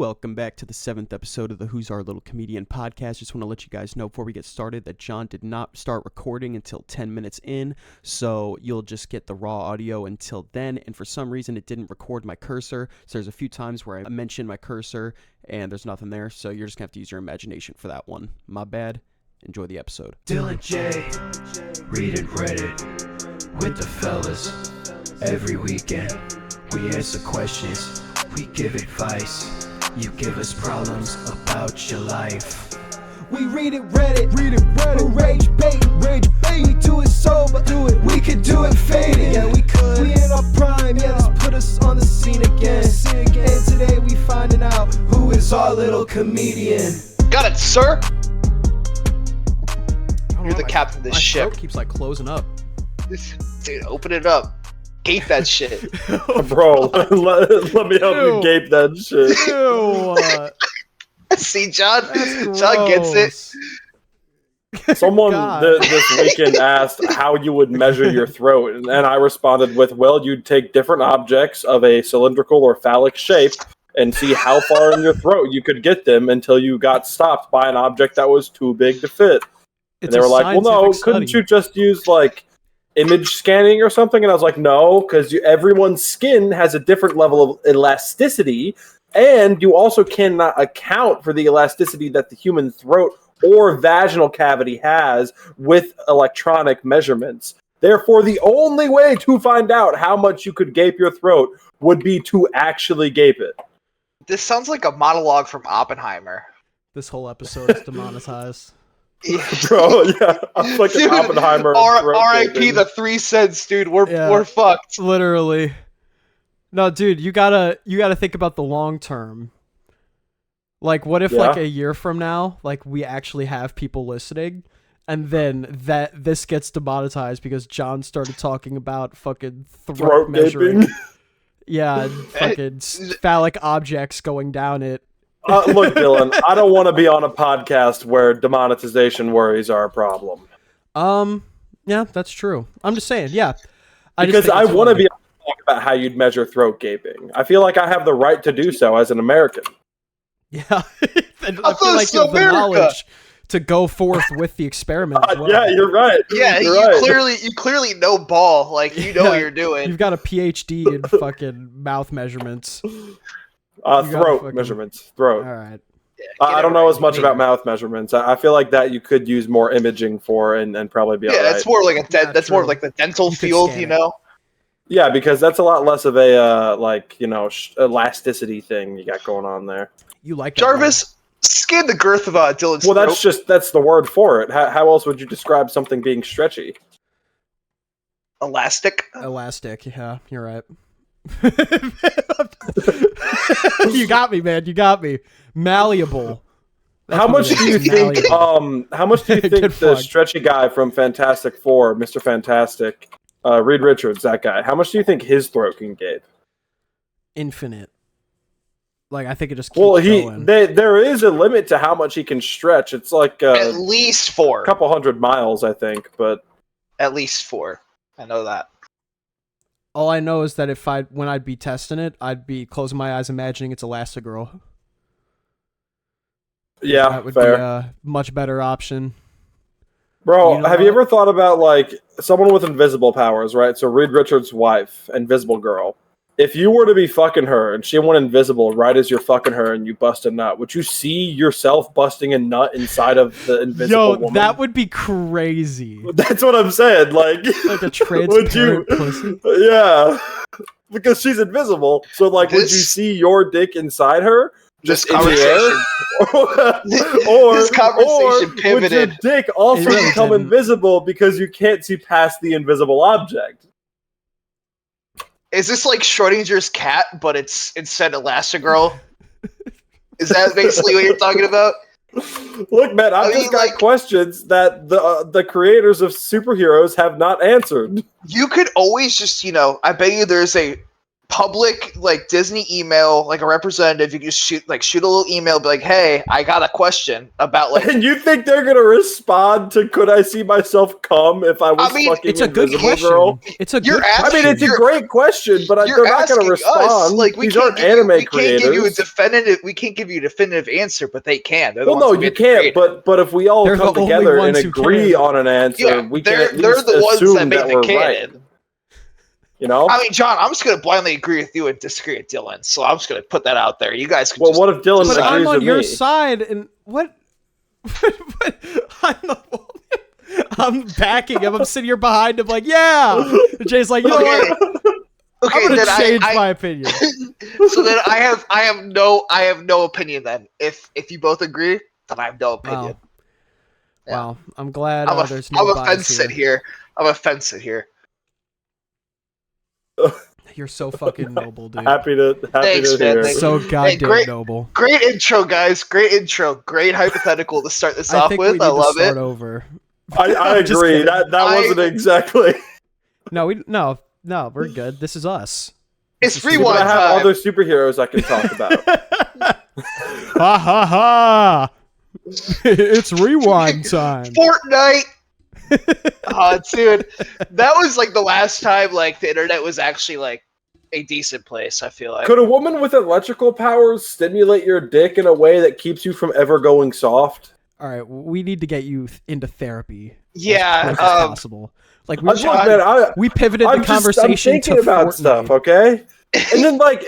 Welcome back to the 7th episode of the Who's Our Little Comedian podcast. Just want to let you guys know before we get started that John did not start recording until 10 minutes in, so you'll just get the raw audio until then, and for some reason it didn't record my cursor, so there's a few times where I mentioned my cursor and there's nothing there, so you're just going to have to use your imagination for that one. My bad. Enjoy the episode. Dylan J, reading Reddit with the fellas. Every weekend, we answer questions, we give advice. You give us problems about your life. We read it Reddit, rage bait. We do it sober, we could do it faded. Yeah, we could. We in our prime, yeah, this put us on the scene again. And today we finding out who is our little comedian. Got it, sir. You're the captain of this ship. My throat keeps like closing up. Dude, open it up. Gape that shit. Bro, let me help you gape that shit. See, John gets it. Someone this weekend asked how you would measure your throat, and I responded with, well, you'd take different objects of a cylindrical or phallic shape and see how far in your throat you could get them until you got stopped by an object that was too big to fit. And they were like, well, no, couldn't you just use, like, image scanning or something? And I was like, no, because everyone's skin has a different level of elasticity, and you also cannot account for the elasticity that the human throat or vaginal cavity has with electronic measurements. Therefore, the only way to find out how much you could gape your throat would be to actually gape it. This sounds like a monologue from Oppenheimer. This whole episode is demonetized. Bro, yeah, I'm like an Oppenheimer. R.I.P. the 3 cents, dude. We're fucked. Literally. No, dude, you gotta think about the long term. Like, what if like a year from now, like we actually have people listening, and then this gets demonetized because John started talking about fucking throat measuring. Gaping. Yeah, and fucking phallic objects going down it. Look, Dylan, I don't want to be on a podcast where demonetization worries are a problem. Yeah, that's true. I'm just saying, yeah. Because I want to be able to talk about how you'd measure throat gaping. I feel like I have the right to do so as an American. Yeah, I feel like you have the knowledge to go forth with the experiment as well. Yeah, you're right. Yeah, you clearly know ball. Like, you know what you're doing. You've got a PhD in fucking mouth measurements. Throat measurements. Throat. All right. Yeah, I don't know as much about mouth measurements. I feel like that you could use more imaging for and probably be all right. That's more like more like the dental field, you know? Yeah, because that's a lot less of a elasticity thing you got going on there. You like that, Jarvis? Scan the girth of Dylan's throat. throat. That's the word for it. How else would you describe something being stretchy? Elastic, yeah, you're right. You got me, man. You got me. Malleable. How much do you think? How much do you think the stretchy guy from Fantastic Four, Mr. Fantastic, Reed Richards, that guy? How much do you think his throat can gape? Infinite. Like, I think it just keeps going. There is a limit to how much he can stretch. It's like at least 4, a couple 100 miles, I think. But at least 4. I know that. All I know is that when I'd be testing it, I'd be closing my eyes, imagining it's Elastigirl. Yeah, that would fair. Be a much better option. Bro, have you ever thought about, like, someone with invisible powers, right? So Reed Richards' wife, Invisible Girl. If you were to be fucking her and she went invisible right as you're fucking her and you bust a nut, would you see yourself busting a nut inside of the invisible woman? That would be crazy. That's what I'm saying. Like a transparent pussy. Yeah. Because she's invisible. So, like, would you see your dick inside her? Just in the air? or this conversation pivoted. Would your dick also become invisible because you can't see past the invisible object? Is this like Schrodinger's cat, but it's instead Elastigirl? Is that basically what you're talking about? Look, man, I've just got questions that the creators of superheroes have not answered. You could always just, I bet you there's a public like Disney email, like a representative. You can just shoot a little email, be like, "Hey, I got a question about like." And you think they're gonna respond to "Could I see myself come if I was fucking It's a good Invisible question. Girl"? It's a You're good asking- I mean, it's a great question, but they're not gonna respond. Like we These can't aren't give you, anime we creators. can't give you a definitive. We can't give you a definitive answer, but they can. They're the Well, no, ones who you made the can't. creator. But if we all They're come the only together and ones who agree can. on an answer, Yeah, we can they're at least the ones assume that made the we're canon. right. You know? I mean, John, I'm just gonna blindly agree with you and disagree with Dylan. So I'm just gonna put that out there. You guys can. Well, just, what if Dylan But agrees I'm on with your me? side, and what? I'm backing him. I'm sitting here behind him, like, yeah. And Jay's like, you know what? Okay, I'm gonna then change my opinion. So then I have no opinion then. If you both agree, then I have no opinion. Yeah. Wow, I'm glad I'm a there's no fence bias sit here. I'm a fence sit here. You're so fucking noble, dude. Happy to Thanks, man. hear. Thanks. So goddamn great- noble. Great intro, guys. Great intro. Great hypothetical to start this I off think we with. need I to love start it. over. I I'm just agree. kidding. That I- wasn't exactly. No, we're good. This is us. It's But rewind I have time. other superheroes I can talk about. Ha ha ha! It's rewind time. Fortnite. Dude, that was like the last time like the internet was actually like a decent place. I feel like. Could a woman with electrical powers stimulate your dick in a way that keeps you from ever going soft? All right, we need to get you into therapy. Yeah. As quick as possible. Like Look, man, we pivoted the I'm conversation thinking to about Fortnite. stuff, okay? And then what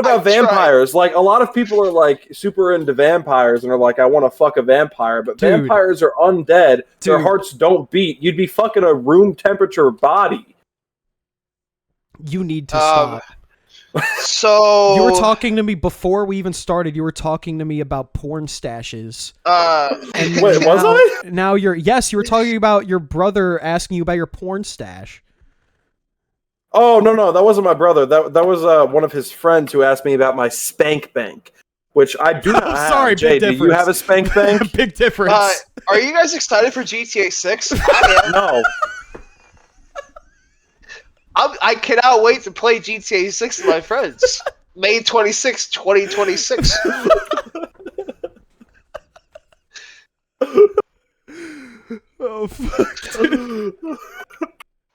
about I tried. vampires? Like a lot of people are like super into vampires and are like, I want to fuck a vampire, but Dude. vampires are undead. Their Dude. hearts don't beat. You'd be fucking a room temperature body. You need to stop. So You were talking to me before we even started. You were talking to me about porn stashes. And Wait, was I? Now you were talking about your brother asking you about your porn stash. Oh no, that wasn't my brother. That was one of his friends who asked me about my spank bank, which I do not have. Sorry, Jay, big do you difference. have a spank bank? Big difference. are you guys excited for GTA 6? I am. No. I cannot wait to play GTA 6 with my friends. May 26, 2026. Oh fuck. Dude.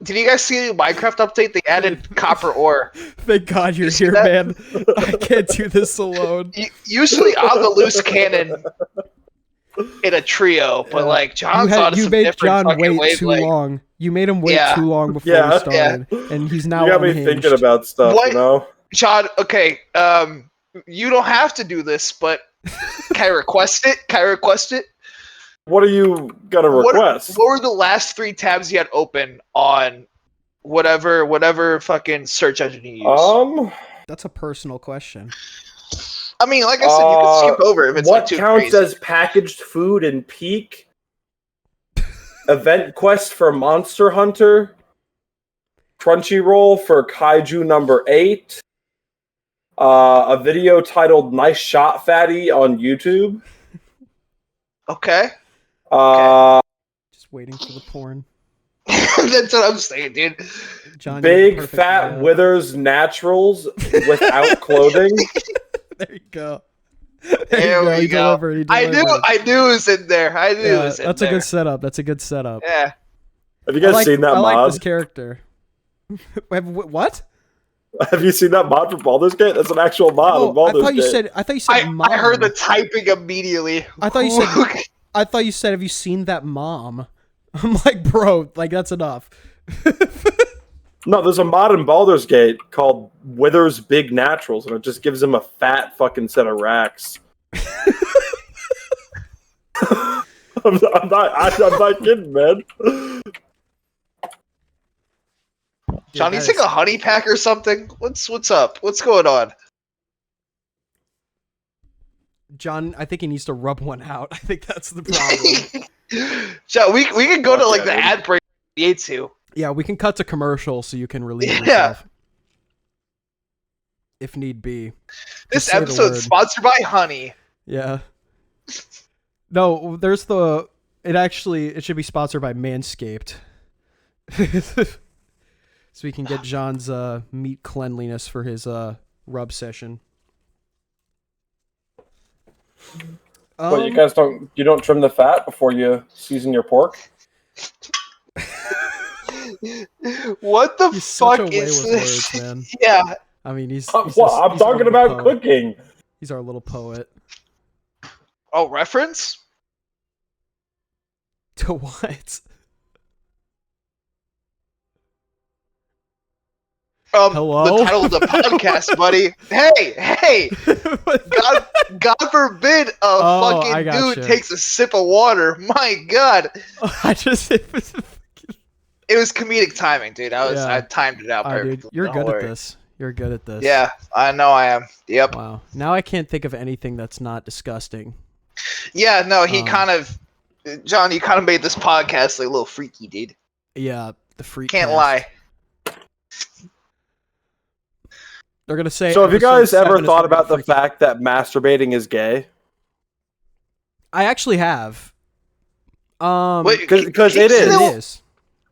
Did you guys see the Minecraft update? They added copper ore. Thank God you're see here, that? man. I can't do this alone. Usually I'm the loose cannon in a trio, but like John's on You some made different John fucking wait too wavelength. long. You made him wait Yeah. too long before Yeah. we started, and he's now You got me unhinged. thinking about stuff, What? you know? John, okay, you don't have to do this, but can I request it? Can I request it? What are you gonna request? What were the last 3 tabs you had open on whatever fucking search engine you use? That's a personal question. I mean, like I said, you can skip over if it's what like too counts crazy. as packaged food in Peak? Event quest for Monster Hunter. Crunchyroll for Kaiju number 8. A video titled "Nice Shot, Fatty" on YouTube. Okay. Just waiting for the porn. That's what I'm saying, dude. John, you're the Big perfect Fat man. Withers Naturals without clothing. There you go. There we He go. delivered, he I delivered. knew it was in there. I knew it Yeah, was in that's there. a good setup. That's a good setup. Yeah. Have you guys seen that I mod? like this character. What? Have you seen that mod for Baldur's Gate? That's an actual mod of Oh, I Baldur's thought you Gate. said. I I mom. heard the typing immediately. I thought you said. I thought you said, "Have you seen that mom?" I'm like, bro, like that's enough. No, there's a mod in Baldur's Gate called Withers Big Naturals, and it just gives him a fat fucking set of racks. I'm not kidding, man. Johnny, you guys. take a honey pack or something? What's up? What's going on? John, I think he needs to rub one out. I think that's the problem. John, we can go to Fuck like yeah, the dude. ad break if we need to. Yeah, we can cut to commercial so you can relieve Yeah. yourself. If need be. This Just say the episode's word. sponsored by Honey. Yeah. No, there's the. It should be sponsored by Manscaped. So we can get John's meat cleanliness for his rub session. Well, you guys don't trim the fat before you season your pork? What the He's such a fuck way is with this? words, man. Yeah. I mean, he's I'm he's our talking little about poet. cooking. He's our little poet. Oh, reference? To what? Hello? The title of the podcast, buddy. Hey! God forbid a I fucking dude gotcha. takes a sip of water. My God. It was comedic timing, dude. I timed it out perfectly. Dude, you're Don't good worry. at this. You're good at this. Yeah, I know I am. Yep. Wow. Now I can't think of anything that's not disgusting. Yeah, no, John, you kind of made this podcast like a little freaky, dude. Yeah, the freak. Can't cast. lie. They're gonna say. So have you episode guys ever 7 is thought gonna be about the freaky. fact that masturbating is gay? I actually have. Wait, Because keep it is. still- It is.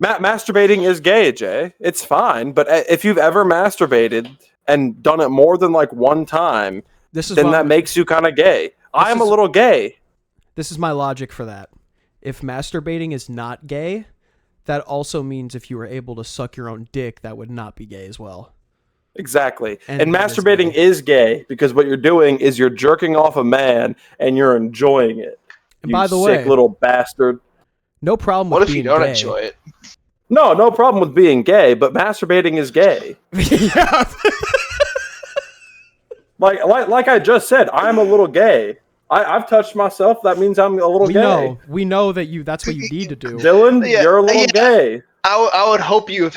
Masturbating is gay, Jay. It's fine. But if you've ever masturbated and done it more than like one time, This is then what that I'm- makes you kind of gay. I'm a is- little gay. This is my logic for that. If masturbating is not gay, that also means if you were able to suck your own dick, that would not be gay as well. Exactly. And And that is masturbating gay. is gay because what you're doing is you're jerking off a man and you're enjoying it. And You by the sick way, little bastard. no problem with What if being you don't gay. enjoy it? No problem with being gay, but masturbating is gay. Yeah. Like I just said, I'm a little gay. I've touched myself. That means I'm a little gay. We know that that's what you need to do. Dylan, Yeah, you're a little yeah. gay. I would hope you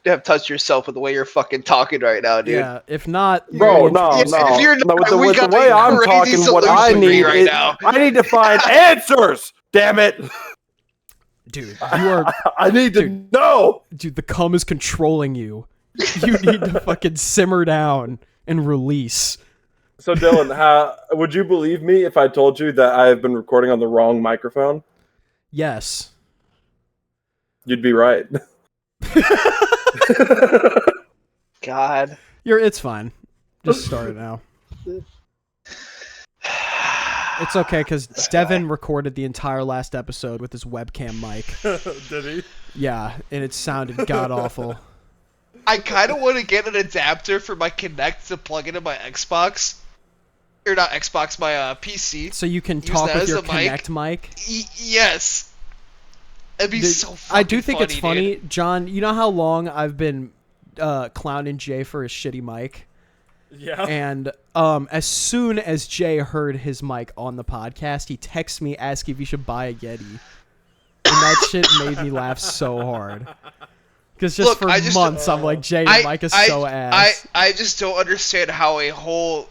have touched yourself with the way you're fucking talking right now, dude. Yeah. If not, Bro, you're- no. If you're not, With the we got way a I'm crazy talking, what I solution for need you right is now. I need to find answers. Damn it! dude, you are, I need to know. dude. The cum is controlling you. You need to fucking simmer down and release. So, Dylan, would you believe me if I told you that I have been recording on the wrong microphone? Yes. You'd be right. God. It's fine. Just start it now. It's okay because Devin recorded the entire last episode with his webcam mic. Did he? Yeah, and it sounded god awful. I kind of want to get an adapter for my Kinect to plug into my Xbox. Or not Xbox, my PC. So you can Use talk that with as your a mic? Kinect mic. Yes. It'd be Dude, so fucking I do think it's funny, dude. John. You know how long I've been clowning Jay for his shitty mic, Yeah. and as soon as Jay heard his mic on the podcast, he texted me asking if he should buy a Yeti, and that shit made me laugh so hard. Because Look, for months I'm like, Jay, your mic is so ass. I just don't understand how a whole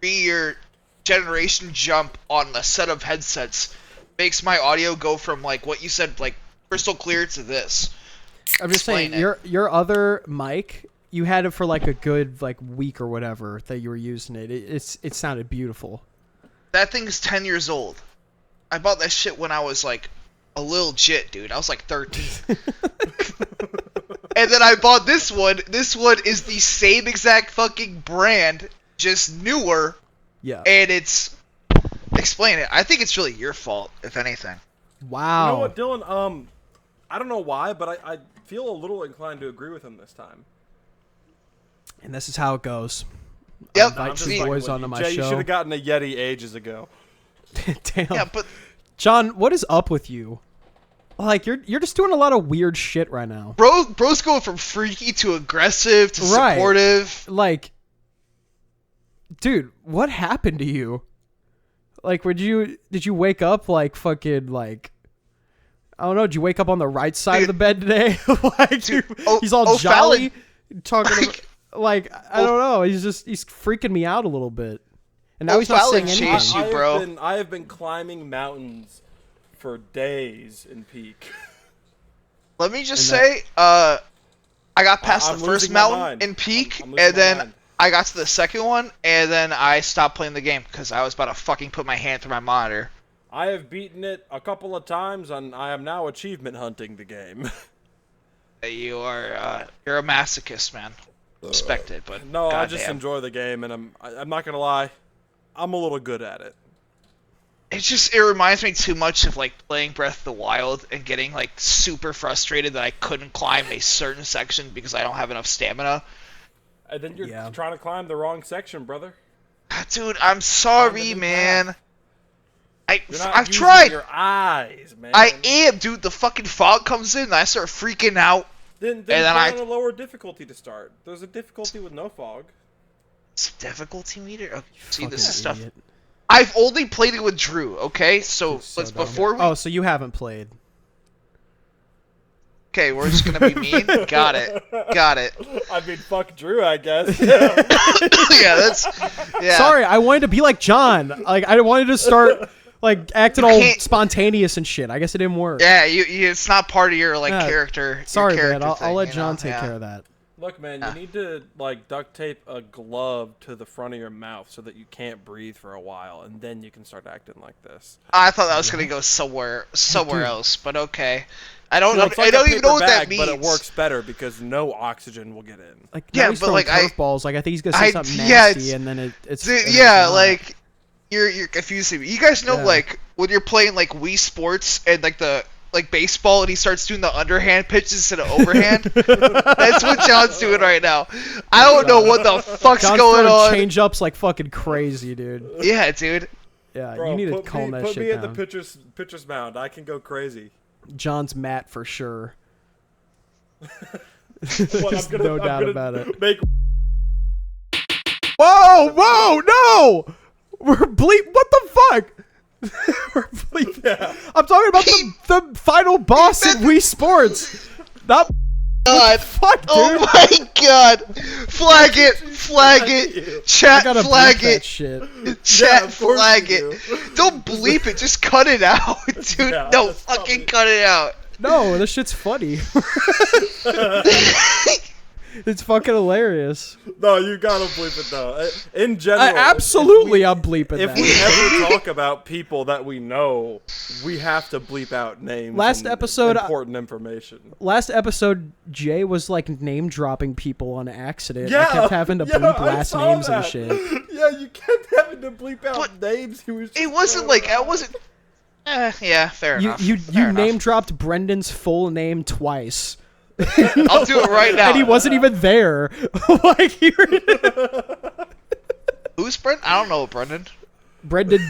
3-year generation jump on a set of headsets makes my audio go from like what you said, like crystal clear to this. I'm just saying, Explain your other mic, you had it for like a good like week or whatever that you were using it. It sounded beautiful. That thing's 10 years old. I bought that shit when I was like a little jit, dude. I was like 13. And then I bought this one. This one is the same exact fucking brand, just newer. Yeah. And it's... Explain it. I think it's really your fault, if anything. Wow. You know what, Dylan? I don't know why, but I feel a little inclined to agree with him this time. And this is how it goes. Yep. Invite I'm two just boys onto my Jay, you should show. have gotten a Yeti ages ago. Damn. Yeah, but... John, what is up with you? Like you're just doing a lot of weird shit right now. Bro's going from freaky to aggressive to Right. supportive. Like, dude, what happened to you? Like, did you wake up like fucking like, I don't know, did you wake up on the right side of Dude. the bed today? Like, Dude, he's all Fallon- jolly, talking like I don't know, he's freaking me out a little bit. And now he's not Fallon saying chased anything. you, bro. I have been climbing mountains for days in Peak. Let me just And say, I got past I'm the first losing my mountain mind. in Peak, I'm losing and my then mind. I got to the second one, and then I stopped playing the game because I was about to fucking put my hand through my monitor. I have beaten it a couple of times, and I am now achievement hunting the game. You're a masochist, man. Respect it, but No, I just goddamn. enjoy the game, and I'm not gonna lie, I'm a little good at it. It reminds me too much of like playing Breath of the Wild and getting like super frustrated that I couldn't climb a certain section because I don't have enough stamina. And then you're trying to climb the wrong section, brother. Dude, I'm sorry, man. You're not I've using tried. your eyes, man. I am, dude. The fucking fog comes in, and I start freaking out. Then and then put on a lower difficulty to start. There's a difficulty with no fog. It's a difficulty meter. Okay, see, Fucking this is stuff. idiot. I've only played it with Drew. Okay, so let's dumb. before we. Oh, so you haven't played? Okay, we're just gonna be mean. Got it. I mean, fuck Drew, I guess. Yeah, that's. Yeah. Sorry, I wanted to be like John. Like I wanted to start like acting You all can't- spontaneous and shit. I guess it didn't work. Yeah, it's not part of your like Yeah. character. Sorry, your man. character I'll thing, let you John know? take Yeah. care of that. Look, man, you need to like duct tape a glove to the front of your mouth so that you can't breathe for a while, and then you can start acting like this. I thought that was gonna go somewhere else, but okay. I don't. Well, it's like I don't a even know paper what that bag, means. but it works better because no oxygen will get in. Like Yeah, now he's but, throwing like, I- curveballs. Like I think he's gonna say something yeah, nasty, and then it's Dude, and it's yeah, not. like you're confusing me. You guys know Yeah. like when you're playing like Wii Sports and like the baseball and he starts doing the underhand pitches instead of overhand. That's what John's doing right now. I don't know what the fuck's John's going throwing on. change ups like fucking crazy, dude. Yeah, dude. Yeah, Bro, you need to put calm me, that put shit me down. at the pitcher's mound. I can go crazy. John's Matt for sure. What, There's no doubt about it. Make Whoa, no! We're bleep. What the fuck? We're bleep. yeah. I'm talking about the final boss in Wii Sports. Not God. fuck, dude. Oh my God. Flag it. I Chat gotta flag bleep that it. shit. Chat of course flag you it. Don't bleep it. Just cut it out, dude. Yeah, no, that's fucking probably- cut it out. No, this shit's funny. It's fucking hilarious. No, you gotta bleep it though. In general, Absolutely, I'm bleeping If that. we ever talk about people that we know, we have to bleep out names. Last and episode, important information. Last episode, Jay was like name dropping people on accident. Yeah, I kept having to yeah, bleep I last saw names and that. shit. Yeah, you kept having to bleep out But names. He was. It wasn't like I wasn't. Yeah, fair enough. You Fair enough. name dropped Brendan's full name twice. I'll do it right now. And he wasn't even there. Like Who's Brendan? I don't know Brendan. Brendan.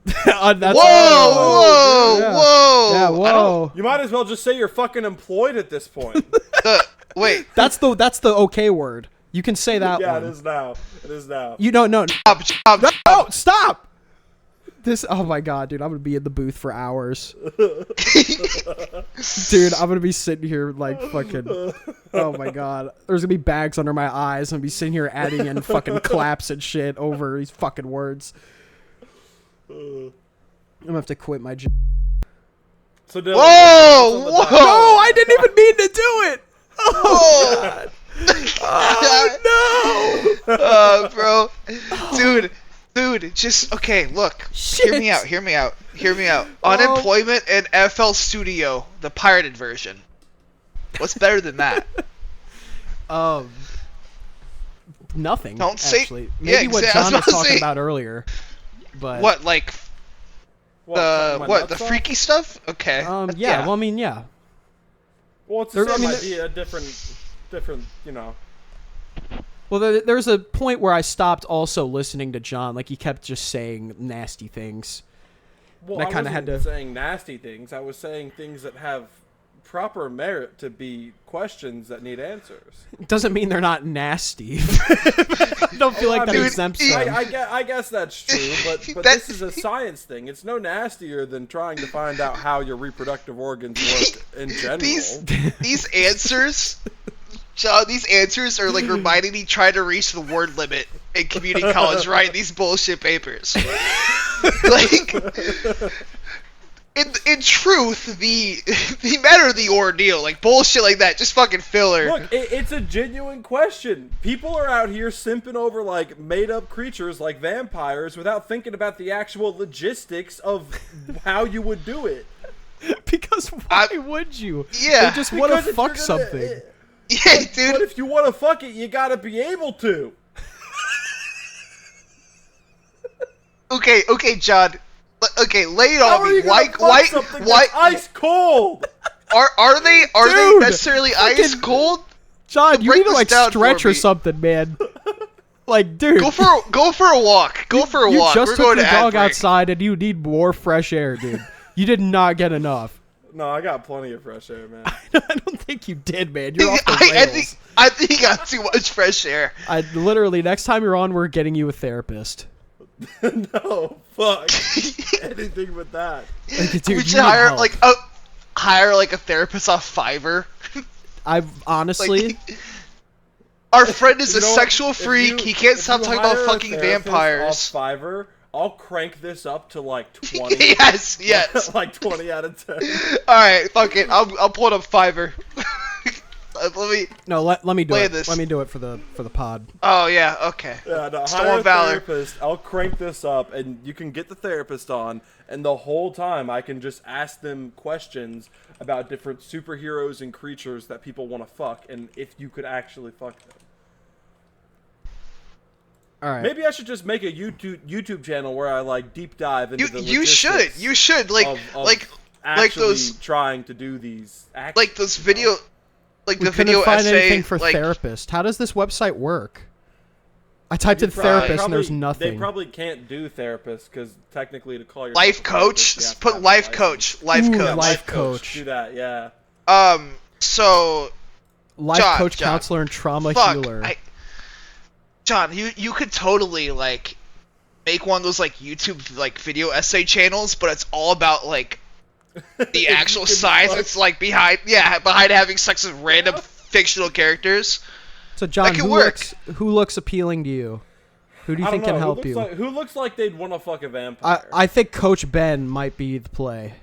That's Whoa! Yeah. Whoa! Yeah, I don't- whoa. You might as well just say you're fucking employed at this point. Wait. That's the okay word. You can say that Yeah, one. it is now. It is now. You don't know. Stop. No, stop. This. Oh my god, dude! I'm gonna be in the booth for hours. Dude, I'm gonna be sitting here like fucking. Oh my god, there's gonna be bags under my eyes. I'm gonna be sitting here adding in fucking claps and shit over these fucking words. I'm gonna have to quit my job. So Dylan, Whoa! what's on the Whoa! No, I didn't even mean to do it. Oh god. Oh no. Bro. Dude, just okay, look. Shit. Hear me out. Unemployment and FL Studio, the pirated version. What's better than that? Nothing. Don't say- Actually. yeah, Maybe what exactly, I was John was about to talking say- about earlier. But What, like my the nuts off? freaky stuff? Okay. yeah. Well, I mean, yeah. Well, it's the There- I same mean, idea, different, you know. Well, there's a point where I stopped also listening to John. Like he kept just saying nasty things. Well, And I I kinda wasn't had to- saying nasty things. I was saying things that have proper merit to be questions that need answers. It doesn't mean they're not nasty. I don't feel like that Dude, exempts he- them. I guess that's true, but That- this is a science thing. It's no nastier than trying to find out how your reproductive organs work in general. These answers, John, these answers are like reminding me trying to reach the word limit in community college, right? These bullshit papers. Like, in truth, the matter of the ordeal, like bullshit like that, just fucking filler. Look, it's a genuine question. People are out here simping over like made-up creatures like vampires without thinking about the actual logistics of how you would do it. Because why would you? Yeah. They just want to Because if fuck you're gonna- something. Yeah, But dude. if you want to fuck it, you gotta be able to. Okay, John. Okay, lay it How on are me. you gonna fuck something that's ice cold? Are they Dude, necessarily ice fucking- cold? John, you break need to this like down stretch for or me. something, man. Like, dude. Go for a walk. Go for a You walk. just We're took going your to ad dog break. outside and you need more fresh air, dude. You did not get enough. No, I got plenty of fresh air, man. I don't think you did, man. You're off the rails. I think you got too much fresh air. I literally, next time you're on, we're getting you a therapist. No, fuck. Anything but that. Like, dude, We you should need hire help. like a therapist off Fiverr. I've honestly, Like, our friend is You a know what? sexual If freak. you- He can't if stop you talking about hire a fucking therapist vampires. Off Fiverr, I'll crank this up to like 20. Yes. Like 20 out of 10. All right, fuck it. I'll pull it up Fiverr. Let me. no. Let me do Play it. this. Let me do it for the pod. Oh yeah. Okay. Yeah, no, Storm hire a Valor. therapist. I'll crank this up, and you can get the therapist on, and the whole time I can just ask them questions about different superheroes and creatures that people want to fuck, and if you could actually fuck them. All right. Maybe I should just make a YouTube channel where I like deep dive into the You should. logistics You should like of like actually those trying to do these actions, like those video like we the couldn't video find essay anything for like therapist. How does this website work? I typed in They therapist and probably- there's nothing. They probably can't do therapist because technically to call yourself life a coach. therapist, you have to Put have a life license. coach. Life Ooh, coach. life coach. Do that, yeah. So Life John, coach, John, counselor, and trauma fuck. healer. John, you could totally like make one of those like YouTube like video essay channels, but it's all about like the actual You can science. fuck- It's like behind having sex with random fictional characters. So John, that could work. who looks appealing to you? Who do you I don't think can know, help who you? looks like, who looks like they'd want to fuck a vampire? I think Coach Ben might be the play.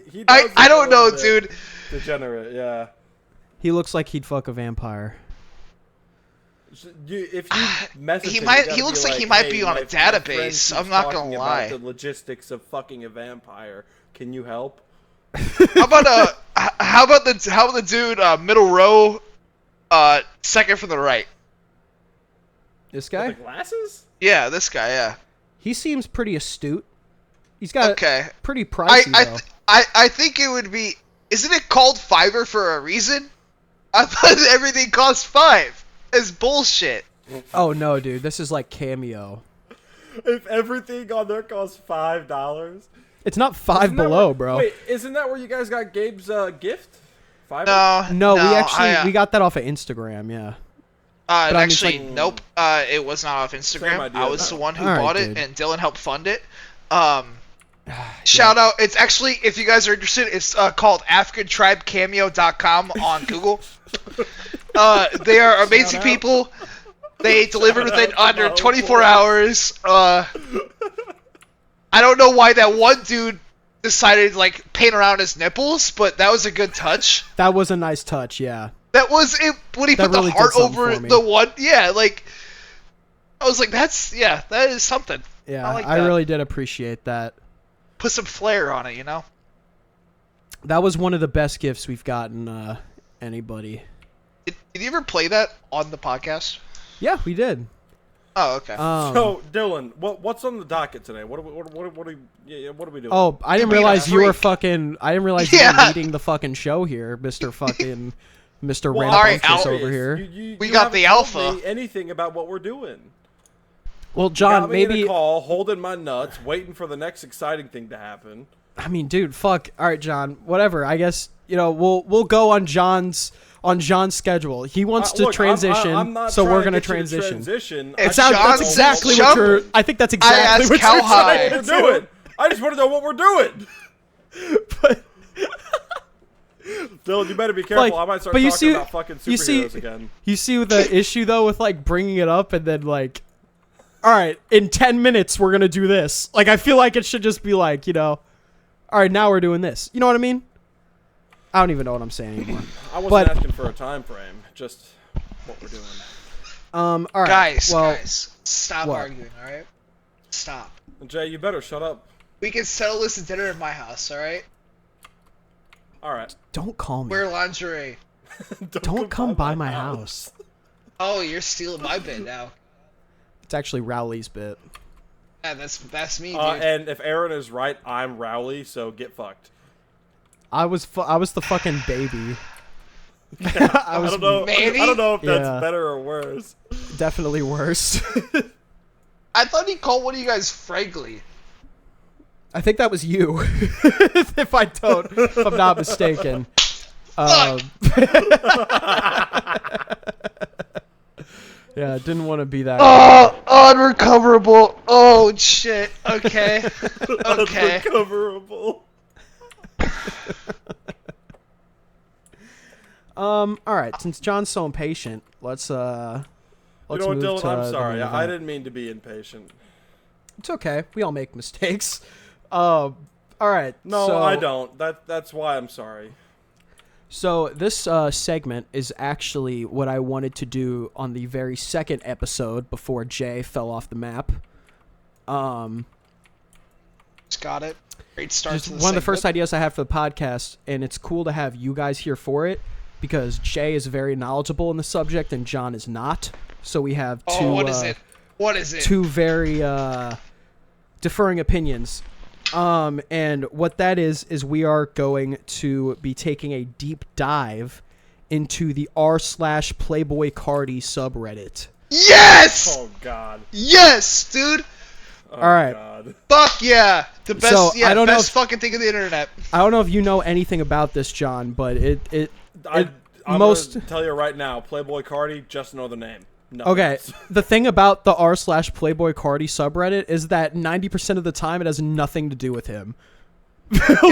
He I does look a don't know, little bit dude. Degenerate, yeah. He looks like he'd fuck a vampire. If you message He him, might- you gotta he looks be like he might be "Hey, on a my friend database, keeps I'm not gonna talking about lie." The logistics of fucking a vampire. Can you help? How about the dude middle row, second from the right? This The guy? glasses? Yeah, this guy. Yeah. He seems pretty astute. He's got Okay. pretty pricey though. I think it would be. Isn't it called Fiverr for a reason? I thought everything costs $5. It's bullshit. Oh no, dude, this is like Cameo. If everything on there costs $5. It's not five below, bro. Wait, isn't that where you guys got Gabe's gift? $5? No, we actually I, we got that off of Instagram, yeah. I mean, actually, nope. It was not off Instagram. idea, I was though. the one who All right, bought it, dude. and Dylan helped fund it. Shout out! It's actually, if you guys are interested, it's called AfricanTribeCameo.com on Google. They are amazing out. people. They delivered within out to under my 24 boy. hours. I don't know why that one dude decided to like paint around his nipples, but that was a good touch. That was a nice touch, yeah. That was it when he That put the really did heart something over for me. the one. Yeah, like I was like, that is something. Yeah, I like I that. really did appreciate that. Put some flair on it, you know. That was one of the best gifts we've gotten anybody. Did you ever play that on the podcast? Yeah, we did. Oh, okay. So, Dylan, what's on the docket today? What are we doing? Oh, I didn't being a realize you were freak. fucking. I didn't realize you were Yeah. leading the fucking show here, Mr. Fucking Mr. Well, alright, Rambunctious Al- over here. We you got the haven't told alpha. me anything about what we're doing. Well, Got John, me in maybe. a call, holding my nuts, waiting for the next exciting thing to happen. I mean, dude, fuck. All right, John. Whatever. I guess we'll go on John's schedule. He wants to Look, transition, I'm not so trying we're to gonna get you to transition. If It sounds, John's that's exactly what jumping- you're. I think that's exactly asked what how you're high. trying What to we're do. doing. I just want to know what we're doing. But, Dylan, you better be careful. like, I might start but you talking see, about fucking you see, superheroes again. you see the issue though with like bringing it up and then like, all right, in 10 minutes we're gonna do this. Like, I feel like it should just be like, all right, now we're doing this. You know what I mean? I don't even know what I'm saying anymore. I wasn't but- asking for a time frame, just what we're doing. All right, Guys, well, stop what? arguing, all right? Stop. Jay, you better shut up. We can settle this at dinner at my house, alright? Alright. Don't call me. Wear lingerie. Don't come by my house. Oh, you're stealing my bit now. It's actually Rowley's bit. Yeah, that's me, dude. And if Aaron is right, I'm Rowley, so get fucked. I was the fucking baby. I don't know. Maybe? I don't know if that's Yeah. better or worse. Definitely worse. I thought he called one of you guys Frankly. I think that was you, if I'm not mistaken. Yeah, didn't want to be that. Oh, unrecoverable. Oh, shit. Okay. Okay. Unrecoverable. All right. Since John's so impatient, let's You know what, move Dylan? to I'm the sorry. main I event. didn't mean to be impatient. It's okay. We all make mistakes. All right. No, so, I don't. That's why I'm sorry. So this segment is actually what I wanted to do on the very second episode before Jay fell off the map. Just got it. Great start Just to the one of the segment. first ideas I had for the podcast, and it's cool to have you guys here for it because Jay is very knowledgeable in the subject and John is not. So we have two. Oh, what is it? What is it? Two very differing opinions. And what that is we are going to be taking a deep dive into the r/Playboicarti subreddit. Yes! Oh God. Yes, dude! Oh, All right. God. Fuck yeah! The best, So, I don't know best if- fucking thing on the internet. I don't know if you know anything about this, John, but I'm most- gonna tell you right now, Playboicarti, just another name. No. okay. The thing about the r/Playboicarti subreddit is that 90% of the time it has nothing to do with him.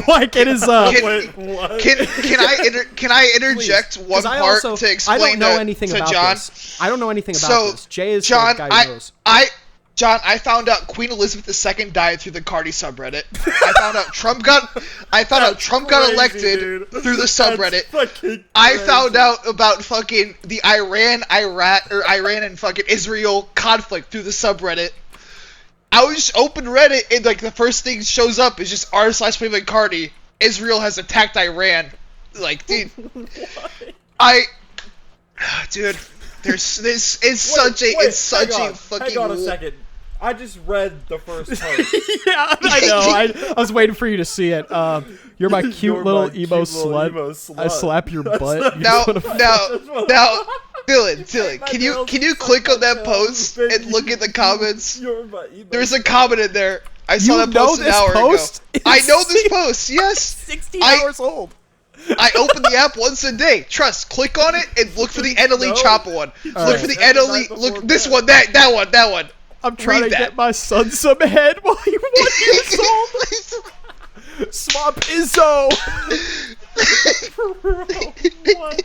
Like it is Wait, what? Can I interject Please, one 'cause I part also- to explain I don't know to, anything to about John? this. I don't know anything about So, this. Jay is John, the guy who knows. I found out Queen Elizabeth II died through the Cardi subreddit. I found out Trump got Crazy, elected dude. through the subreddit. That's fucking I crazy. found out about fucking the Iran and fucking Israel conflict through the subreddit. I was just open Reddit and like the first thing shows up is just r/Playboicarti. Israel has attacked Iran. Like, dude, dude, it's such a fucking. Hang on a second. I just read the first post. Yeah, I know. I was waiting for you to see it. You're my cute You're little my emo cute slut. little emo slut. I slap your butt. You Now, just wanna- now, Dylan, can you click on that post and look at the comments? You're my emo There's a comment in there. I saw You that know post an this hour post? ago. I know this It's post. Yes, 16 I- hours old. I open the app once a day. Trust. Click on it and look for the Eneli No. Choppa one. Look right. for the That's the Eneli. night Look before this bed. one. That one. I'm trying Read to that. get my son some head while you're 1 years old. Swap Izzo. What?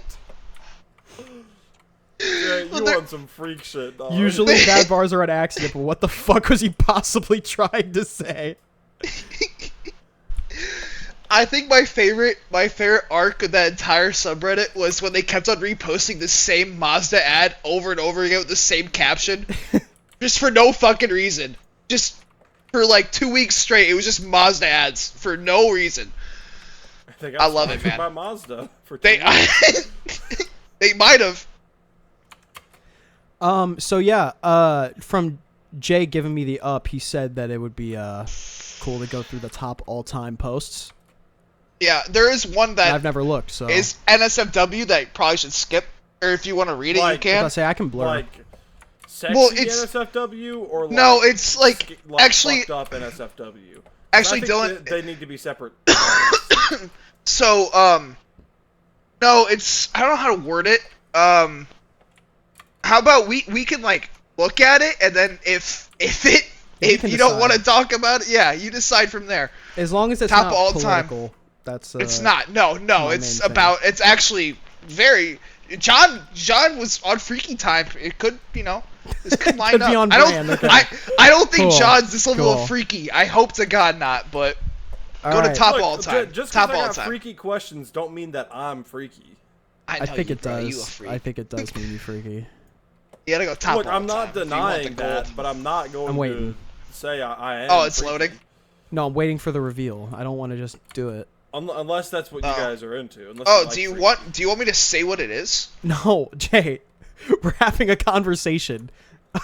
Yeah, you there- want some freak shit, dog. Usually bad bars are an accident, but what the fuck was he possibly trying to say? I think my favorite arc of that entire subreddit was when they kept on reposting the same Mazda ad over and over again with the same caption, just for no fucking reason. Just for like 2 weeks straight, it was just Mazda ads for no reason. They got I love it, sponsored man. By Mazda for They 2 weeks. they might have. So yeah, from Jay giving me the up, he said that it would be cool to go through the top all-time posts. Yeah, there is one And that I've never looked, so is NSFW that you probably should skip, or if you want to read it, you Like- I can. say I can blur. Like sexy Well, it's- NSFW or like No, it's like actually, fucked up NSFW. actually, I think Dylan. they need to be separate. So, no, it's I don't know how to word it. How about we can like look at it and then if Yeah, we if can you don't decide. want to talk about it, yeah, you decide from there. As long as it's top not all time. political, that's It's not. No, my it's main thing. about. It's actually very. John was on Freaky Time. It could, this could line Could up. be on I don't. brand, okay. I don't think Cool, John's this level cool. of freaky. I hope to God not. But All go to right. top Look, all time. Just Top because I all got time. freaky questions don't mean that I'm freaky. I know think you, it bro. You a does. freak. I think it does mean you freaky. You gotta go top Look, all I'm time not if you want denying the gold. that, but I'm not going I'm waiting. to say I am. Oh, it's freaky. loading. No, I'm waiting for the reveal. I don't want to just do it. Unless that's what you guys are into. Unless Oh, like do you want me to say what it is? No, Jay. We're having a conversation.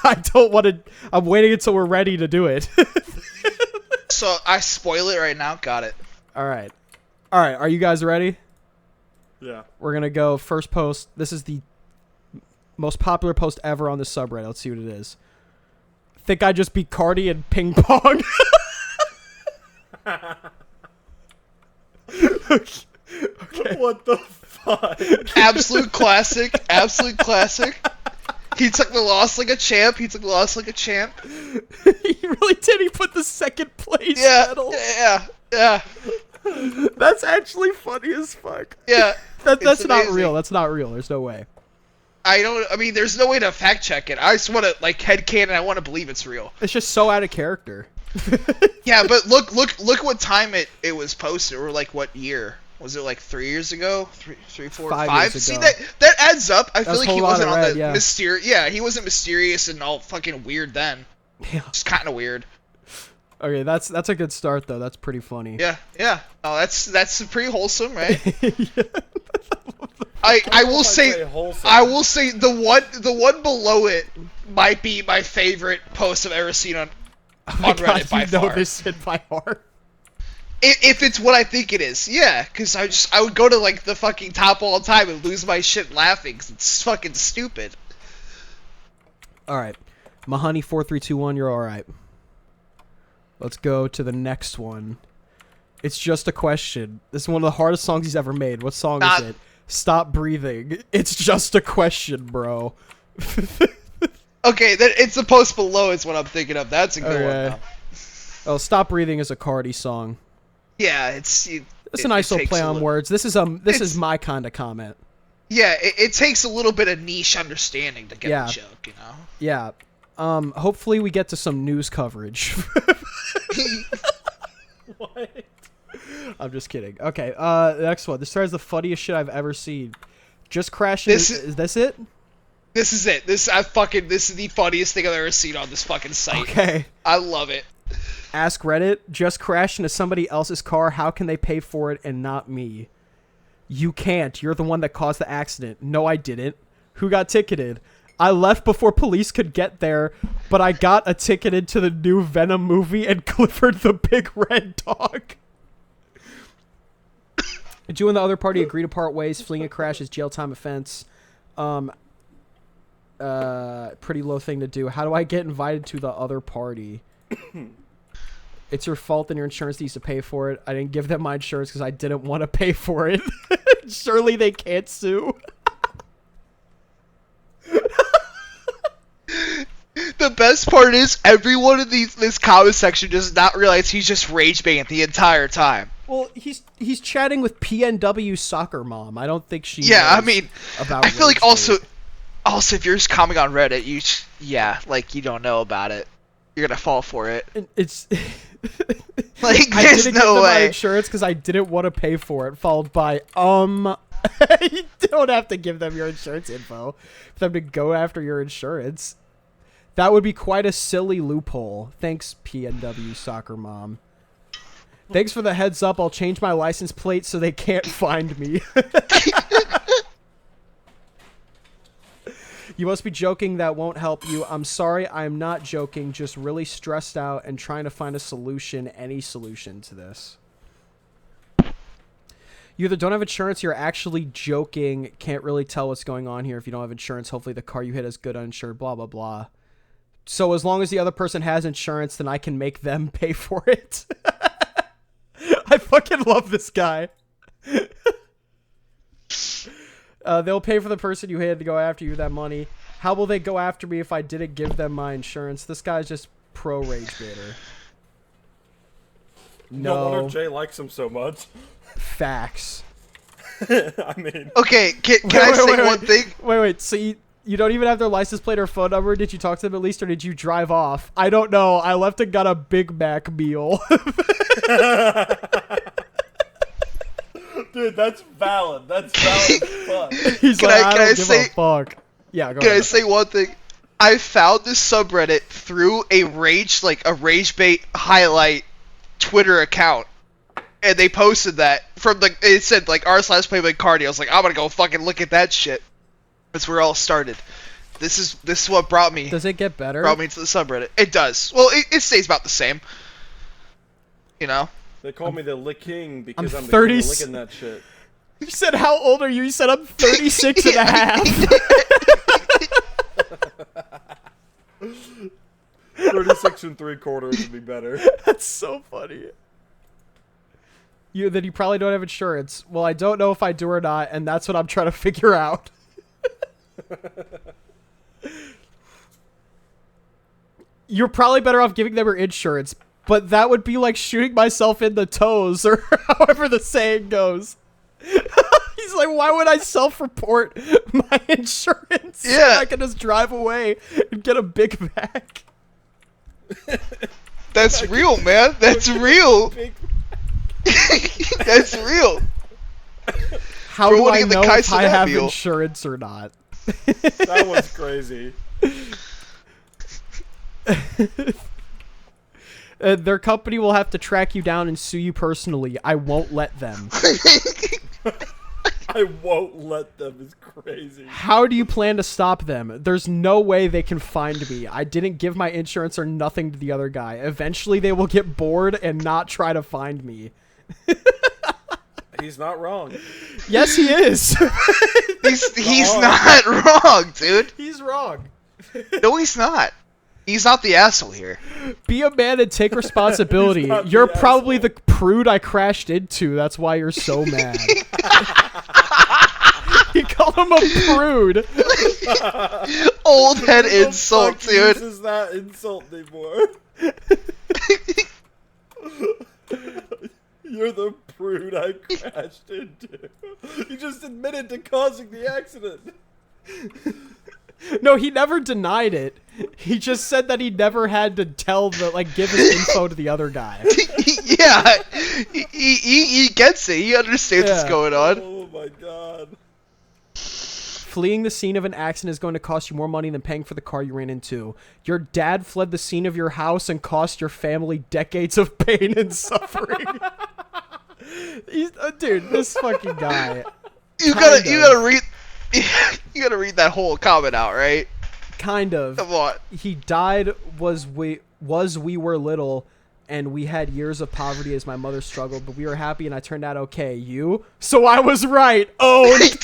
I don't want to. I'm waiting until we're ready to do it. So I spoil it right now. Got it. All right. Are you guys ready? Yeah. We're gonna go first post. This is the most popular post ever on the subreddit. Let's see what it is. Think I just beat Cardi in ping pong. Okay. What the fuck? Absolute classic. Absolute classic. He took the loss like a champ. He really did. He put the second place medal. Yeah. That's actually funny as fuck. Yeah. That's not amazing. real. That's not real. There's no way. I mean, there's no way to fact check it. I just want to, like, headcanon. I want to believe it's real. It's just so out of character. Yeah, but look what time it was posted, or like what year. Was it like 3 years ago? Three, 4, 5 5? years See, ago. that adds up. I feel That's like a he whole lot wasn't of on red, the yeah. mysterious. Yeah, he wasn't mysterious and all fucking weird then. Yeah. Just kind of weird. Okay, that's a good start though. That's pretty funny. Yeah. Oh, that's pretty wholesome, right? I will say the one below it might be my favorite post I've ever seen on Reddit by you know far. this shit by heart. If it's what I think it is, yeah, because I would go to like the fucking top all the time and lose my shit laughing because it's fucking stupid. All right, Mahoney 4321, you're all right. Let's go to the next one. It's just a question. This is one of the hardest songs he's ever made. What song is it? Stop breathing. It's just a question, bro. Okay, then it's the post below is what I'm thinking of. That's a good one. Though. Oh, Stop Breathing is a Cardi song. Yeah, it's a nice little play on words. This is my kind of comment. Yeah, it takes a little bit of niche understanding to get the joke, you know. Yeah. Hopefully we get to some news coverage. What? I'm just kidding. Okay, the next one. This is the funniest shit I've ever seen. Just crashing. Is this it? This is it. This is the funniest thing I've ever seen on this fucking site. Okay. I love it. Ask Reddit, just crashed into somebody else's car. How can they pay for it and not me? You can't. You're the one that caused the accident. No, I didn't. Who got ticketed? I left before police could get there, but I got a ticketed to the new Venom movie and Clifford the Big Red Dog. Did you and the other party agree to part ways? Fleeing a crash is jail time offense. Pretty low thing to do. How do I get invited to the other party? It's your fault and your insurance needs to pay for it. I didn't give them my insurance because I didn't want to pay for it. Surely they can't sue. The best part is everyone in this comment section does not realize he's just rage baiting the entire time. Well, he's chatting with PNW soccer mom. I don't think she. Yeah, knows I mean, about I feel like rage also if you're just commenting on Reddit, you don't know about it. You're gonna fall for it. It's like I there's didn't no give them my way. insurance because I didn't want to pay for it. Followed by you don't have to give them your insurance info for them to go after your insurance. That would be quite a silly loophole. Thanks, PNW soccer mom. Thanks for the heads up. I'll change my license plate so they can't find me. You must be joking. That won't help you. I'm sorry. I'm not joking. Just really stressed out and trying to find a solution, any solution to this. You either don't have insurance, you're actually joking. Can't really tell what's going on here if you don't have insurance. Hopefully the car you hit is good uninsured, blah, blah, blah. So as long as the other person has insurance, then I can make them pay for it. I fucking love this guy. They'll pay for the person you hit to go after you that money. How will they go after me if I didn't give them my insurance? This guy's just pro rage baiter. No wonder Jay likes him so much. Facts. I mean... Okay, can I say one thing? Wait. So you don't even have their license plate or phone number? Did you talk to them at least, or did you drive off? I don't know. I left and got a Big Mac meal. Dude, that's valid. That's valid as fuck. He's like, I don't give a fuck. Yeah, go ahead. Can I say one thing? I found this subreddit through a rage bait highlight Twitter account, and they posted that from the. It said like r/Playboicarti. I was like, I'm gonna go fucking look at that shit. That's where it all started. This is what brought me. Does it get better? Brought me to the subreddit. It does. Well, it stays about the same. You know. They call me the Lick King because I'm the 30 king of licking that shit. You said, how old are you? You said, I'm 36 and a half. 36 and 3/4 would be better. That's so funny. Then you probably don't have insurance. Well, I don't know if I do or not, and that's what I'm trying to figure out. You're probably better off giving them your insurance, but that would be like shooting myself in the toes, or however the saying goes. He's like, why would I self-report my insurance? Yeah. I can just drive away and get a Big Mac. That's real, man. That's real. That's real. How We're do I wanting the know if I have Kaiser insurance or not? That was crazy. Their company will have to track you down and sue you personally. I won't let them. I won't let them. It's crazy. How do you plan to stop them? There's no way they can find me. I didn't give my insurance or nothing to the other guy. Eventually they will get bored and not try to find me. He's not wrong. Yes, he is. He's not wrong, dude. He's wrong. No, he's not. He's not the asshole here. Be a man and take responsibility. He's not the You're probably asshole. the prude I crashed into. That's why you're so mad. He called him a prude. Old head Who the insult, fuck dude. uses that insult anymore? You're the prude I crashed into. You just admitted to causing the accident. No, he never denied it. He just said that he never had to give his info to the other guy. Yeah, he gets it. He understands what's Yeah. going on. Oh my god. Fleeing the scene of an accident is going to cost you more money than paying for the car you ran into. Your dad fled the scene of your house and cost your family decades of pain and suffering. Dude, this fucking guy. You gotta read. You gotta read that whole comment out, right? Kind of. Come on. He died we were little, and we had years of poverty as my mother struggled, but we were happy and I turned out okay. You? So I was right. Owned.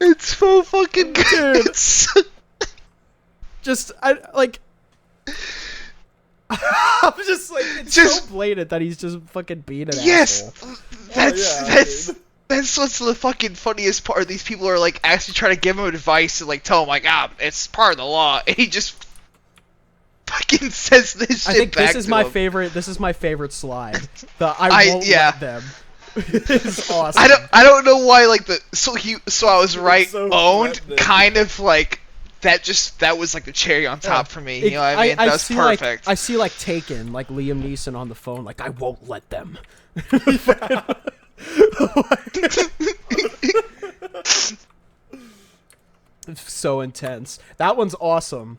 It's so fucking good. I'm just like, it's so blatant that he's just fucking being an asshole. That's what's the fucking funniest part. These people are like actually trying to give him advice and like tell him like, it's part of the law, and he just fucking says this shit I think back this is to my him. favorite. This is my favorite slide. I won't let them. It's awesome. I don't know why like so I was right. so Owned threatening. kind of like that was like the cherry on top for me. You know what I mean? That was see, perfect. I see like Taken, like Liam Neeson on the phone, like I won't let them. It's so intense. That one's awesome.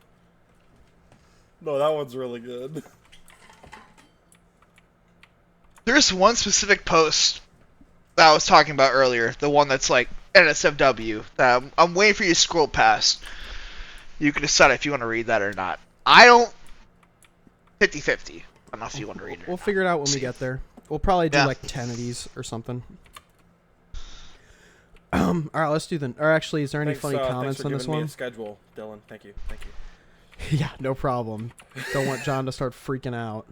No, that one's really good. There's one specific post that I was talking about earlier, the one that's like NSFW, that I'm waiting for you to scroll past. You can decide if you want to read that or not. I don't... 50-50. I don't know if you want to read it. We'll figure it out when we get there. We'll probably do Yeah. like 10 of these or something. All right, let's do the... Or actually, is there any funny comments on this Thanks for giving me one? a schedule, Dylan. Thank you. Thank you. Yeah, no problem. Don't want John to start freaking out.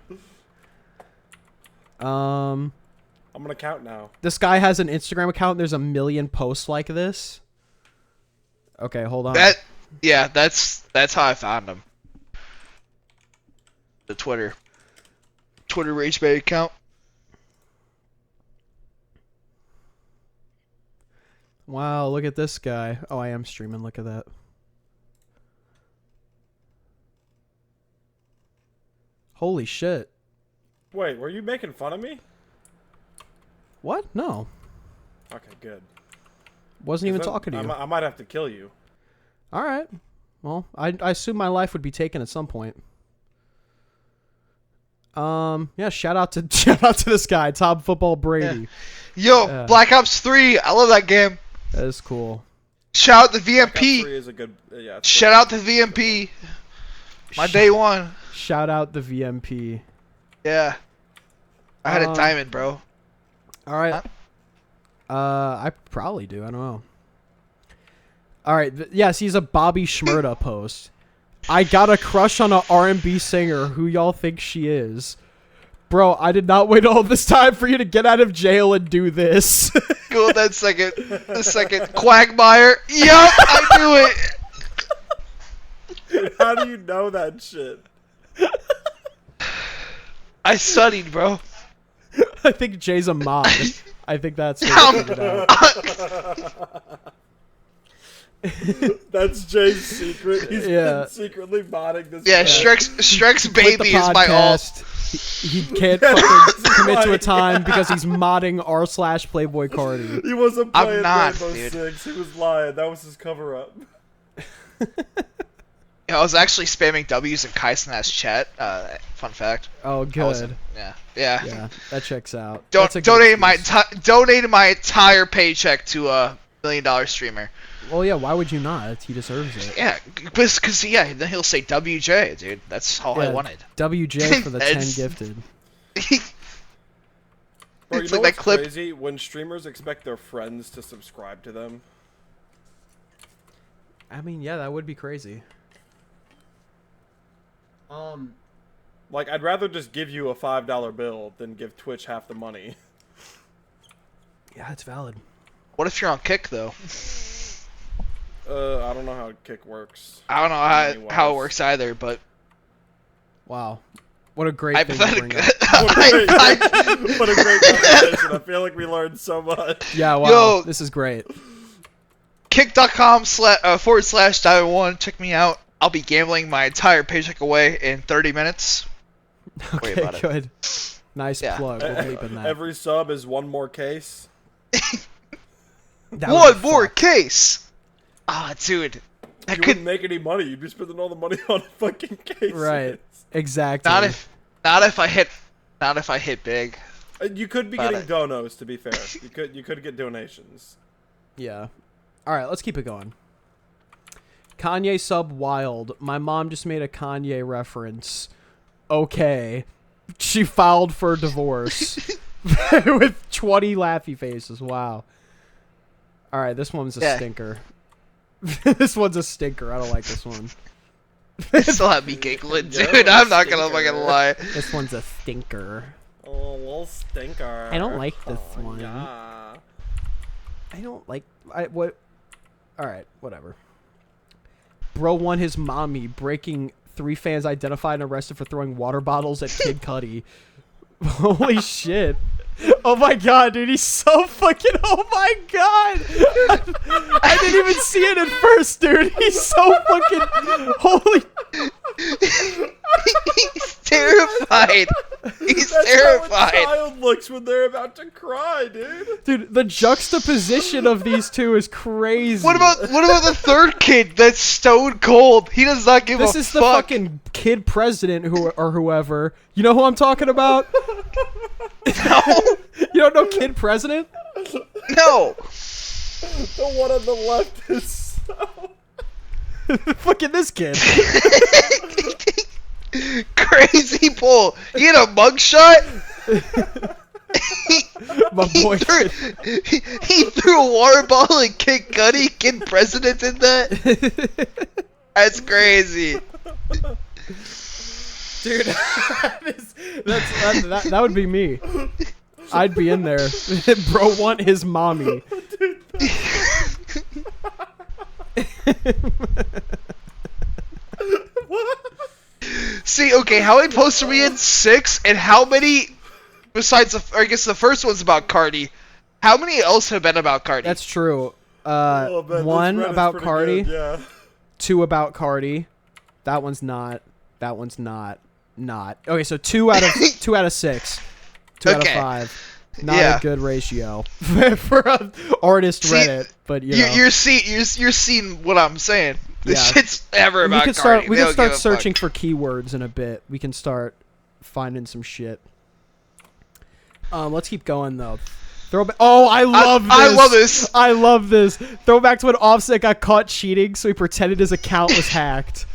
I'm gonna count now. This guy has an Instagram account. There's a million posts like this. Okay, hold on. That's how I found him. The Twitter Rage Bay account. Wow, look at this guy. Oh, I am streaming. Look at that. Holy shit. Wait, were you making fun of me? What? No. Okay, good. Wasn't even 'Cause talking to you. I might have to kill you. All right. Well, I assume my life would be taken at some point. Yeah, shout out to this guy, Tom Football Brady. Yo, Black Ops 3, I love that game. That is cool. Shout out to Black Ops 3 VMP. is a good, Shout out to VMP. My day one. Shout out the VMP. Yeah. I had a diamond, bro. All right. I probably do. I don't know. All right. Yes, he's a Bobby Shmurda post. I got a crush on a R&B singer. Who y'all think she is? Bro, I did not wait all this time for you to get out of jail and do this. Go that second. The second. Quagmire. Yup, I knew it. How do you know that shit? I studied, bro. I think Jay's a mod. I think that's what I figured out. That's Jay's secret. He's Yeah. been secretly modding this. Yeah, guy. Shrek's Quit the baby is my alt. podcast. He can't fucking commit to a time because he's modding r/Playboicarti. He wasn't I'm playing not, Rainbow dude. Six. He was lying. That was his cover up. Yeah, I was actually spamming W's in Kaisen's chat. Fun fact. Oh, I good. wasn't- Yeah. Yeah, that checks out. That's a good Donated my entire paycheck to a $1 million streamer. Well, yeah. Why would you not? He deserves it. Yeah, because then he'll say WJ, dude. That's all I Yeah, wanted. WJ for the 10 It's- gifted. Bro, you It's know like that what's clip. crazy? When streamers expect their friends to subscribe to them. I mean, yeah, that would be crazy. Like, I'd rather just give you a $5 bill than give Twitch half the money. Yeah, it's valid. What if you're on Kick though? I don't know how Kick works. I don't know how it works either, but Wow, what a great thing to bring hypothetical. up. What a great conversation. I feel like we learned so much. Yeah, wow, Yo. this is great. Kick.com//Diamond1. Check me out. I'll be gambling my entire paycheck away in 30 minutes. Worry Okay, about it. good. Nice Yeah. plug. We'll bleep in that. Every sub is one more case. That would One be more fucked. case. Ah, dude. You That wouldn't could make any money. You'd be spending all the money on fucking cases. Right. Exactly. not if I hit big. You could be But getting donos. To be fair, you could get donations. Yeah. All right, let's keep it going. Kanye sub wild. My mom just made a Kanye reference. Okay. She filed for divorce. With 20 laughy faces. Wow. All right, this one's a Yeah. stinker. This one's a stinker. I don't like this one. Still have me giggling, Yeah, dude. I'm not stinker. gonna lie. This one's a stinker. Oh, little stinker. I don't like this Oh, one. Yeah. I don't like. What? All right, whatever. Bro won his mommy, breaking 3 fans identified and arrested for throwing water bottles at Kid Cudi. Holy shit. Oh my god, dude, he's so fucking. Oh my god. I didn't even see it at first, dude. He's so fucking. Holy. He's terrified. He's That's terrified. how a child looks when they're about to cry, dude. Dude, the juxtaposition of these two is crazy. What about the third kid that's stone cold? He does not give This a is the fuck. fucking kid president or whoever. You know who I'm talking about? No, You don't know kid president? no. The one on the left is so... Fucking this kid. Crazy pull. He had a mugshot. My boy. He threw a water bottle and Kid Cudi, Kid President did that. That's crazy. Dude, that would be me. I'd be in there. Bro want his mommy. See, okay, how many posts are we in? 6, and how many? Besides, I guess the first one's about Cardi. How many else have been about Cardi? That's true. Oh, man, this 1 Reddit's about pretty Cardi. good, yeah. 2 about Cardi. That one's not. That one's not. Okay, so 2 out of 2 out of 6. 2 out of Okay. 5. Not Yeah. a good ratio for an artist See, Reddit, but you know. you're seeing what I'm saying. This Yeah. shit's ever about we can Cardi. start. We They can don't start give a searching fuck. for keywords in a bit. We can start. finding some shit. Let's keep going though. Throwback. Oh, I love this. I love this. I love this. Throwback to when Offset got caught cheating, so he pretended his account was hacked.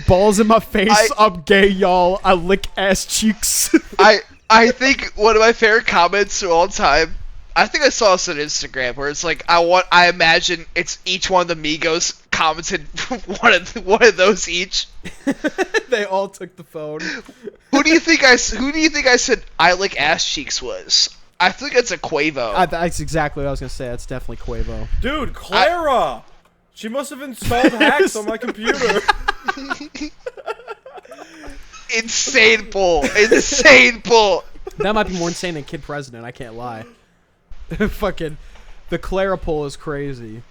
Balls in my face. I'm gay, y'all. I lick ass cheeks. I think one of my favorite comments of all time. I think I saw this on Instagram where it's like I imagine it's each one of the Migos commented one of those each. They all took the phone. Who do you think I said I lick ass cheeks was? I think it's a Quavo. That's exactly what I was gonna say. That's definitely Quavo. Dude, Clara! She must have installed hacks on my computer. Insane pull. Insane pull. That might be more insane than Kid President, I can't lie. Fucking the Clara pull is crazy.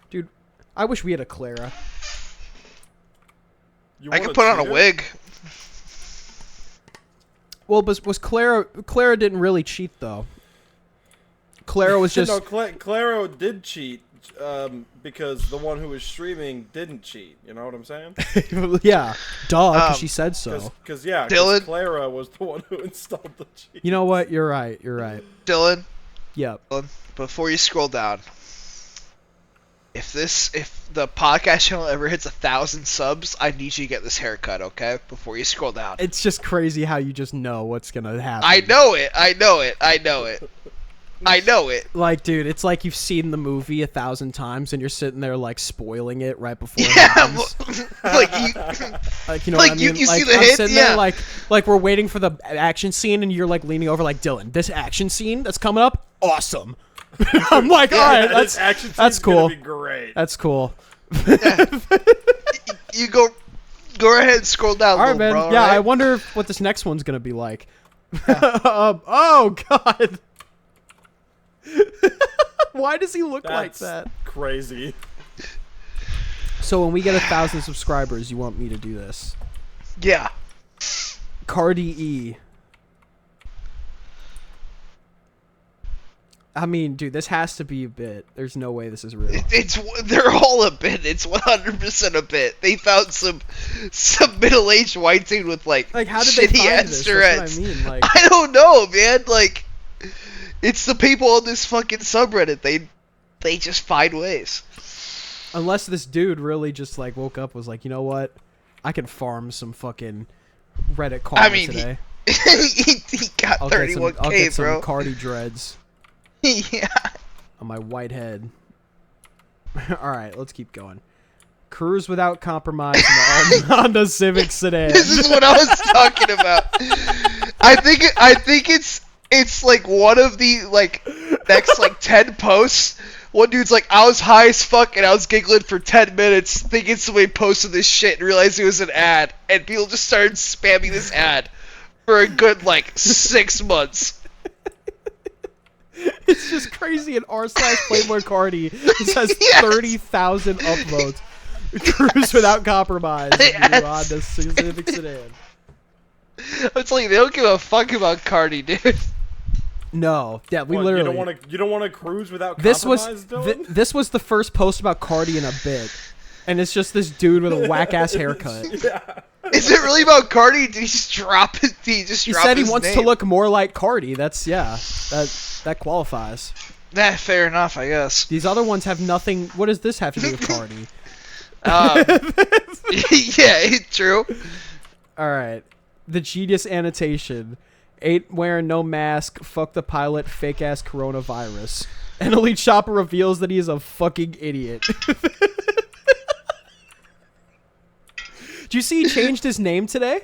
Dude, I wish we had a Clara. I could put on a wig. Well, but was Clara didn't really cheat though. Clara was just No, Clara did cheat. Because the one who was streaming didn't cheat. You know what I'm saying? yeah, duh, because she said so. Because Dylan? Clara was the one who installed the cheat. You know what? You're right. Dylan, Yep. before you scroll down, if the podcast channel ever hits 1,000 subs, I need you to get this haircut, okay? Before you scroll down. It's just crazy how you just know what's gonna happen. I know it. Like, dude, it's like you've seen the movie 1,000 times and you're sitting there like spoiling it right before it Yeah, happens. like You know like what I mean? you Like, see the I'm hit, sitting there like we're waiting for the action scene and you're like leaning over like, Dylan, this action scene that's coming up, awesome. I'm like, all right, that's cool. Gonna be great. That's cool. you go ahead and scroll down, All right, man. bro. Yeah, right? I wonder what this next one's gonna be like. Oh God. Why does he look like that? Crazy. So when we get 1,000 subscribers, you want me to do this? Yeah. Cardi E. I mean, dude, this has to be a bit. There's no way this is real. They're all a bit. It's 100% a bit. They found some middle-aged white dude with like how did they shitty find ass this? dreads. That's what I mean. Like, I don't know, man. Like, it's the people on this fucking subreddit. They just find ways. unless this dude really just like woke up, was like, you know what, I can farm some fucking Reddit karma today. He got 31K, I'll get bro. some Cardi dreads. Yeah. On my white head. Alright, let's keep going. Cruise without compromise in the Honda Civic sedan. This is what I was talking about. I think it's like one of the like next like 10 posts. One dude's like, I was high as fuck and I was giggling for 10 minutes thinking somebody posted this shit and realized it was an ad, and people just started spamming this ad for a good like 6 months. It's just crazy. In r/Playboicarti, it says 30,000 uploads. Cruise without compromise. Yes. On the Civic sedan. I'm telling you, they don't give a fuck about Cardi, dude. No, yeah, we What, literally. You don't want to cruise without This compromise, was Dylan? this was the first post about Cardi in a bit, and it's just this dude with a whack ass haircut. Yeah. Is it really about Cardi? Did he just drop it? He said he wants to look more like Cardi. That's that qualifies. Nah, fair enough, I guess. These other ones have nothing. What does this have to do with Cardi? Yeah, true. All right, the genius annotation: ain't wearing no mask. Fuck the pilot. Fake ass coronavirus. And Elite Shopper reveals that he is a fucking idiot. Do you see he changed his name today?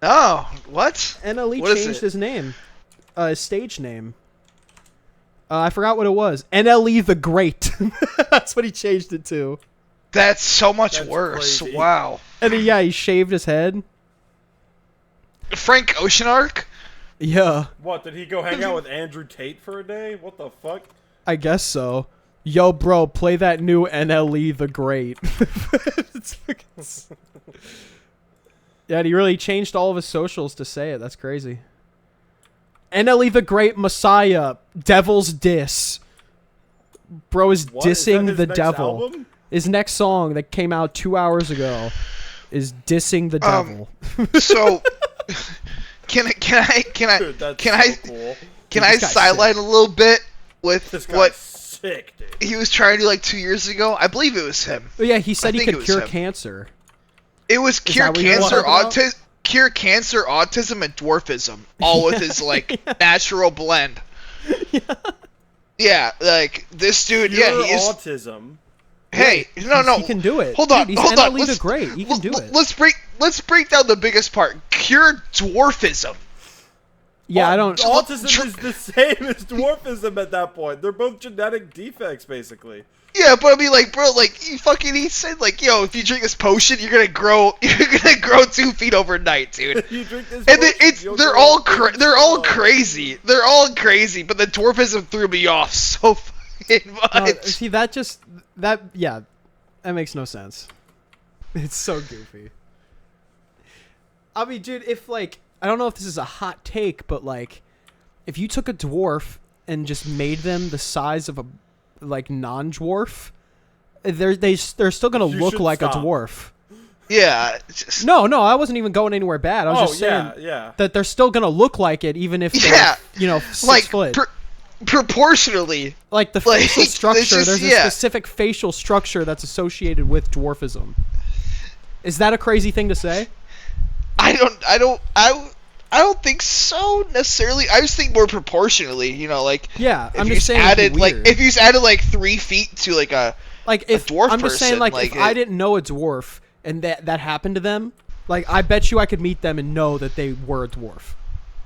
Oh, what? And Elite What is changed it? his name. His stage name. I forgot what it was. NLE the Great. That's what he changed it to. That's so much That's worse. crazy. Wow. And then, he shaved his head. Frank Ocean Arc? Yeah, What, did he go hang out with Andrew Tate for a day? What the fuck? I guess so. Yo, bro, play that new NLE the Great. It's fucking... Yeah, and he really changed all of his socials to say it. That's crazy. NLE the Great Messiah, Devil's Diss. Bro is What? Is that dissing his the next devil. album? His next song that came out 2 hours ago. is dissing the devil. So, can I Dude, that's can I so cool. can Dude, I this guy's sideline a little bit with This guy's what sick, dude. he was trying to do like 2 years ago? I believe it was him. Oh, yeah, he said I he think it could was cure him. cancer. It was cure that what you're cancer, talking about? cure cancer, autism, and dwarfism, all with his like natural blend. Yeah, like this dude. Pure Yeah, he is. autism. Hey, no. He can do it. Hold on, Dude, he's hold on. NLE to great. He can do it. Let's break down the biggest part. Cure dwarfism. Yeah, I don't. Autism is the same as dwarfism at that point. They're both genetic defects, basically. Yeah, but I mean, like, bro, like, he said, like, yo, if you drink this potion, you're gonna grow 2 feet overnight, dude. You drink this And then potion, you'll they're grow all 8 they're all tall. crazy. They're all crazy, but the dwarfism threw me off so fucking much. See, yeah, that makes no sense. It's so goofy. I mean, dude, if like, I don't know if this is a hot take, but like, if you took a dwarf and just made them the size of a like non-dwarf, they're still gonna You look should like stop. a dwarf. Yeah, just, No, I wasn't even going anywhere bad. I was just saying yeah. that they're still gonna look like it, even if they're, Yeah, 6 like foot. proportionally. Like the like, facial it's structure, just- there's a yeah. specific facial structure that's associated with dwarfism. Is that a crazy thing to say? I don't think so necessarily. I just think more proportionally. You know, like Yeah, if I'm you just saying. it'd added be like weird. if you just added like 3 feet to like a like if dwarf I'm just saying, person, like, like, if I it- didn't know a dwarf and that happened to them, like I bet you I could meet them and know that they were a dwarf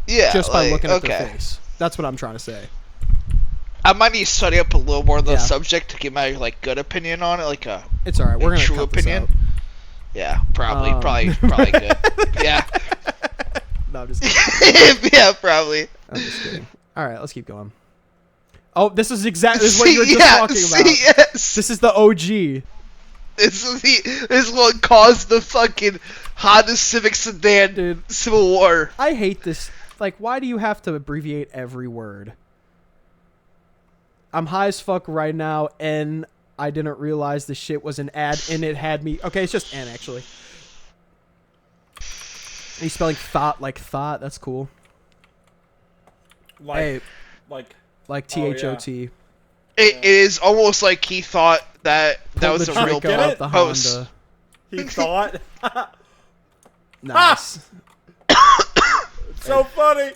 yeah just by like, looking at okay. their face. That's what I'm trying to say. I might need to study up a little more on the Yeah. subject to get my like good opinion on it, like a It's all right. We're gonna true cut opinion. this out. Yeah, probably Um, probably good. Yeah, No, I'm just kidding. yeah, probably. I'm just kidding. All right, let's keep going. Oh, this is what you were just yeah, talking about. yes. This is the OG. This one caused the fucking Honda Civic sedan Dude. Civil War. I hate this. Like, why do you have to abbreviate every word? I'm high as fuck right now, and I didn't realize the shit was an ad, and it had me. Okay, it's just N, actually. He's spelling thought like thought. That's cool. Like, Hey, like like Oh, yeah. THOT. It is almost like he thought that Pulled was the a real Draco Get out it? the post. Honda. he thought. Nice. So funny.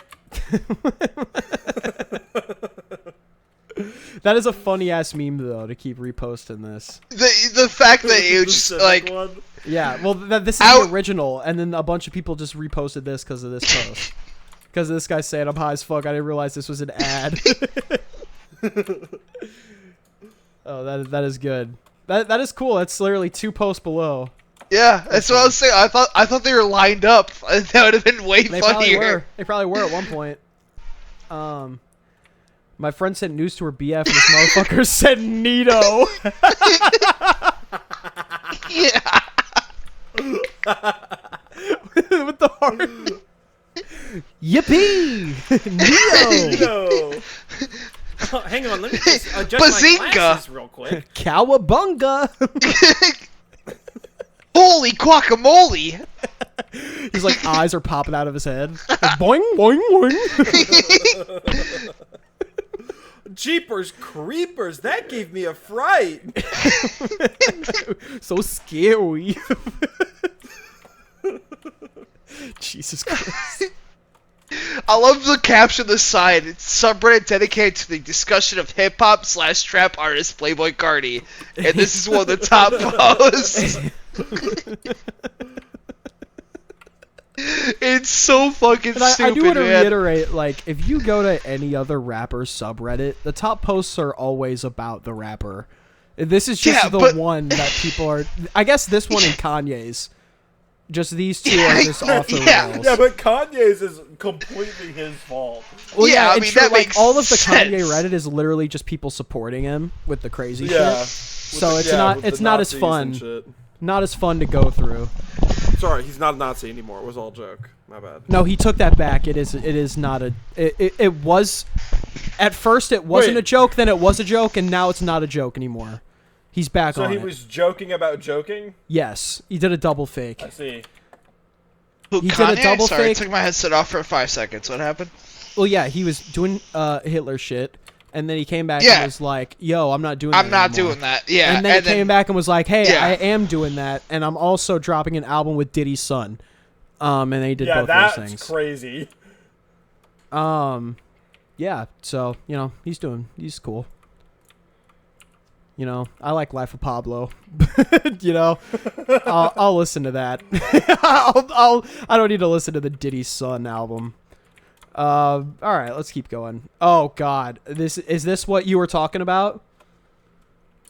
That is a funny ass meme though to keep reposting this. The fact that it The was just Civic like one. Yeah, well, this is Out- the original, and then a bunch of people just reposted this because of this post. Because of this guy saying, I'm high as fuck, I didn't realize this was an ad. Oh, that is good. That is cool. That's literally 2 posts below. yeah, that's what I was saying. I thought they were lined up. That would have been way They probably funnier. were. They probably were at one point. My friend sent news to her BF, and this motherfucker said Nito. Yeah. With the heart. Yippee! Nito! No. Oh, hang on, let me just adjust Bazinga! my glasses real quick. Cowabunga! Holy guacamole! His like eyes are popping out of his head. Like, boing, boing, boing. Jeepers creepers, that gave me a fright. So scary. Jesus Christ. I love the caption on the side. It's subreddit dedicated to the discussion of hip hop / trap artist Playboicarti, and this is one of the top posts. It's so fucking But I stupid, do want to man. reiterate, like, if you go to any other rapper's subreddit, the top posts are always about the rapper. This is just Yeah, the but- one that people are... I guess this one and Kanye's. Just these two Yeah, are just off the yeah. rails. Yeah, but Kanye's is completely his fault. Well, Yeah, I it's mean, true, that like, makes all of the sense. Kanye Reddit is literally just people supporting him with the crazy Yeah. shit. So it's not as Nazis and fun. shit. Not as fun to go through. Sorry, he's not a Nazi anymore. It was all a joke. My bad. No, he took that back. It is not a... It was... At first, it wasn't Wait. a joke, then it was a joke, and now it's not a joke anymore. He's back So on he it. was joking about joking? Yes, he did a double fake. I see. Who, He did Kanye? a double Sorry, fake. I took my headset off for 5 seconds. What happened? Well, yeah, he was doing Hitler shit, and then he came back Yeah. and was like, "Yo, I'm not doing that I'm not anymore." doing that. Yeah. And then he came back and was like, "Hey, Yeah. I am doing that, and I'm also dropping an album with Diddy's son." And they did Yeah, both those that's things. crazy. Yeah, so, he's cool. I like Life of Pablo. I'll listen to that. I don't need to listen to the Diddy's son album. All right, let's keep going. Oh God, is this what you were talking about?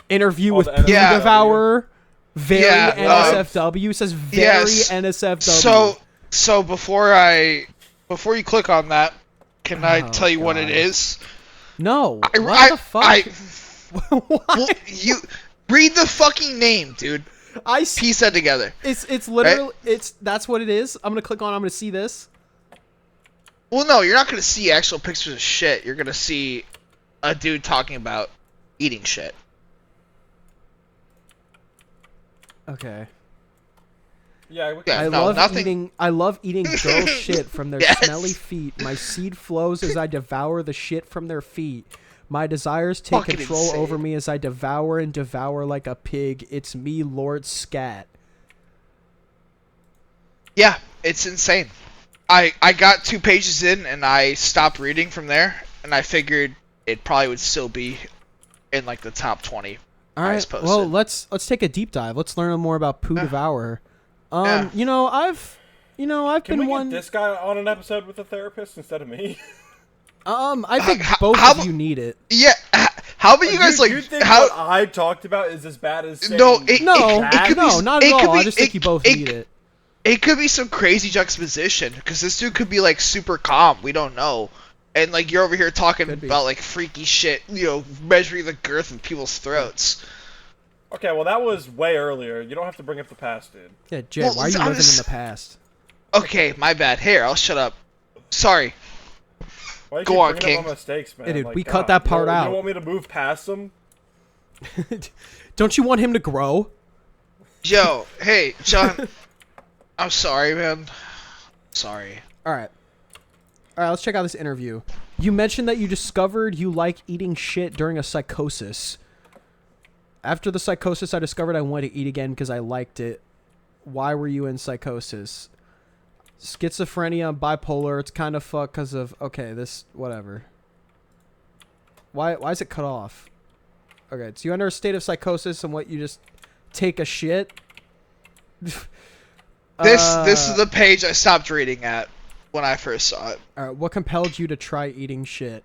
Interview with the Poo Yeah. Devourer. Very Yeah, NSFW. Says very yes. NSFW. So before you click on that, can I tell you what it God. is? No. What the fuck? What? Well, you read the fucking name, dude. I see. Piece that together. It's literally that's what it is. I'm gonna click on. I'm gonna see this. Well, no, you're not gonna see actual pictures of shit. You're gonna see a dude talking about eating shit. Okay. Yeah, we Yeah. can- No, nothing- I love eating girl shit from their Yes. smelly feet. My seed flows as I devour the shit from their feet. My desires take Fucking control insane. over me as I devour and devour like a pig. It's me, Lord Scat. Yeah, it's insane. I got 2 pages in and I stopped reading from there, and I figured it probably would still be in like the top 20. All I right. suppose Well, so. let's take a deep dive. Let's learn more about Poo Devourer. Yeah. I've Can been we one. get this guy on an episode with a therapist instead of me? I think How- both how of you need it. Yeah. How about you guys do like you think how? what I talked about is as bad as saying No, it No, could be- no, not at it could all. I be- just think it- you both it- need it. It could be some crazy juxtaposition because this dude could be like super calm. We don't know. And like you're over here talking Could be. about like freaky shit, measuring the girth of people's throats. Okay, well that was way earlier. You don't have to bring up the past, dude. Yeah, Jay, Well, why are you I'm living in just- the past? Okay, my bad. Here, I'll shut up. Sorry. Why you Go keep on, bringing King. up my mistakes, man? Hey, dude, Like, we cut God, that part you out. don't want me to move past them? Don't you want him to grow? Yo, hey, John. I'm sorry, man. Sorry. All right, let's check out this interview. You mentioned that you discovered you like eating shit during a psychosis. After the psychosis, I discovered I wanted to eat again because I liked it. Why were you in psychosis? Schizophrenia, bipolar. It's kind of fucked because of whatever. Why is it cut off? Okay, so you under a state of psychosis and what you just take a shit. This is the page I stopped reading at when I first saw it. All right, what compelled you to try eating shit?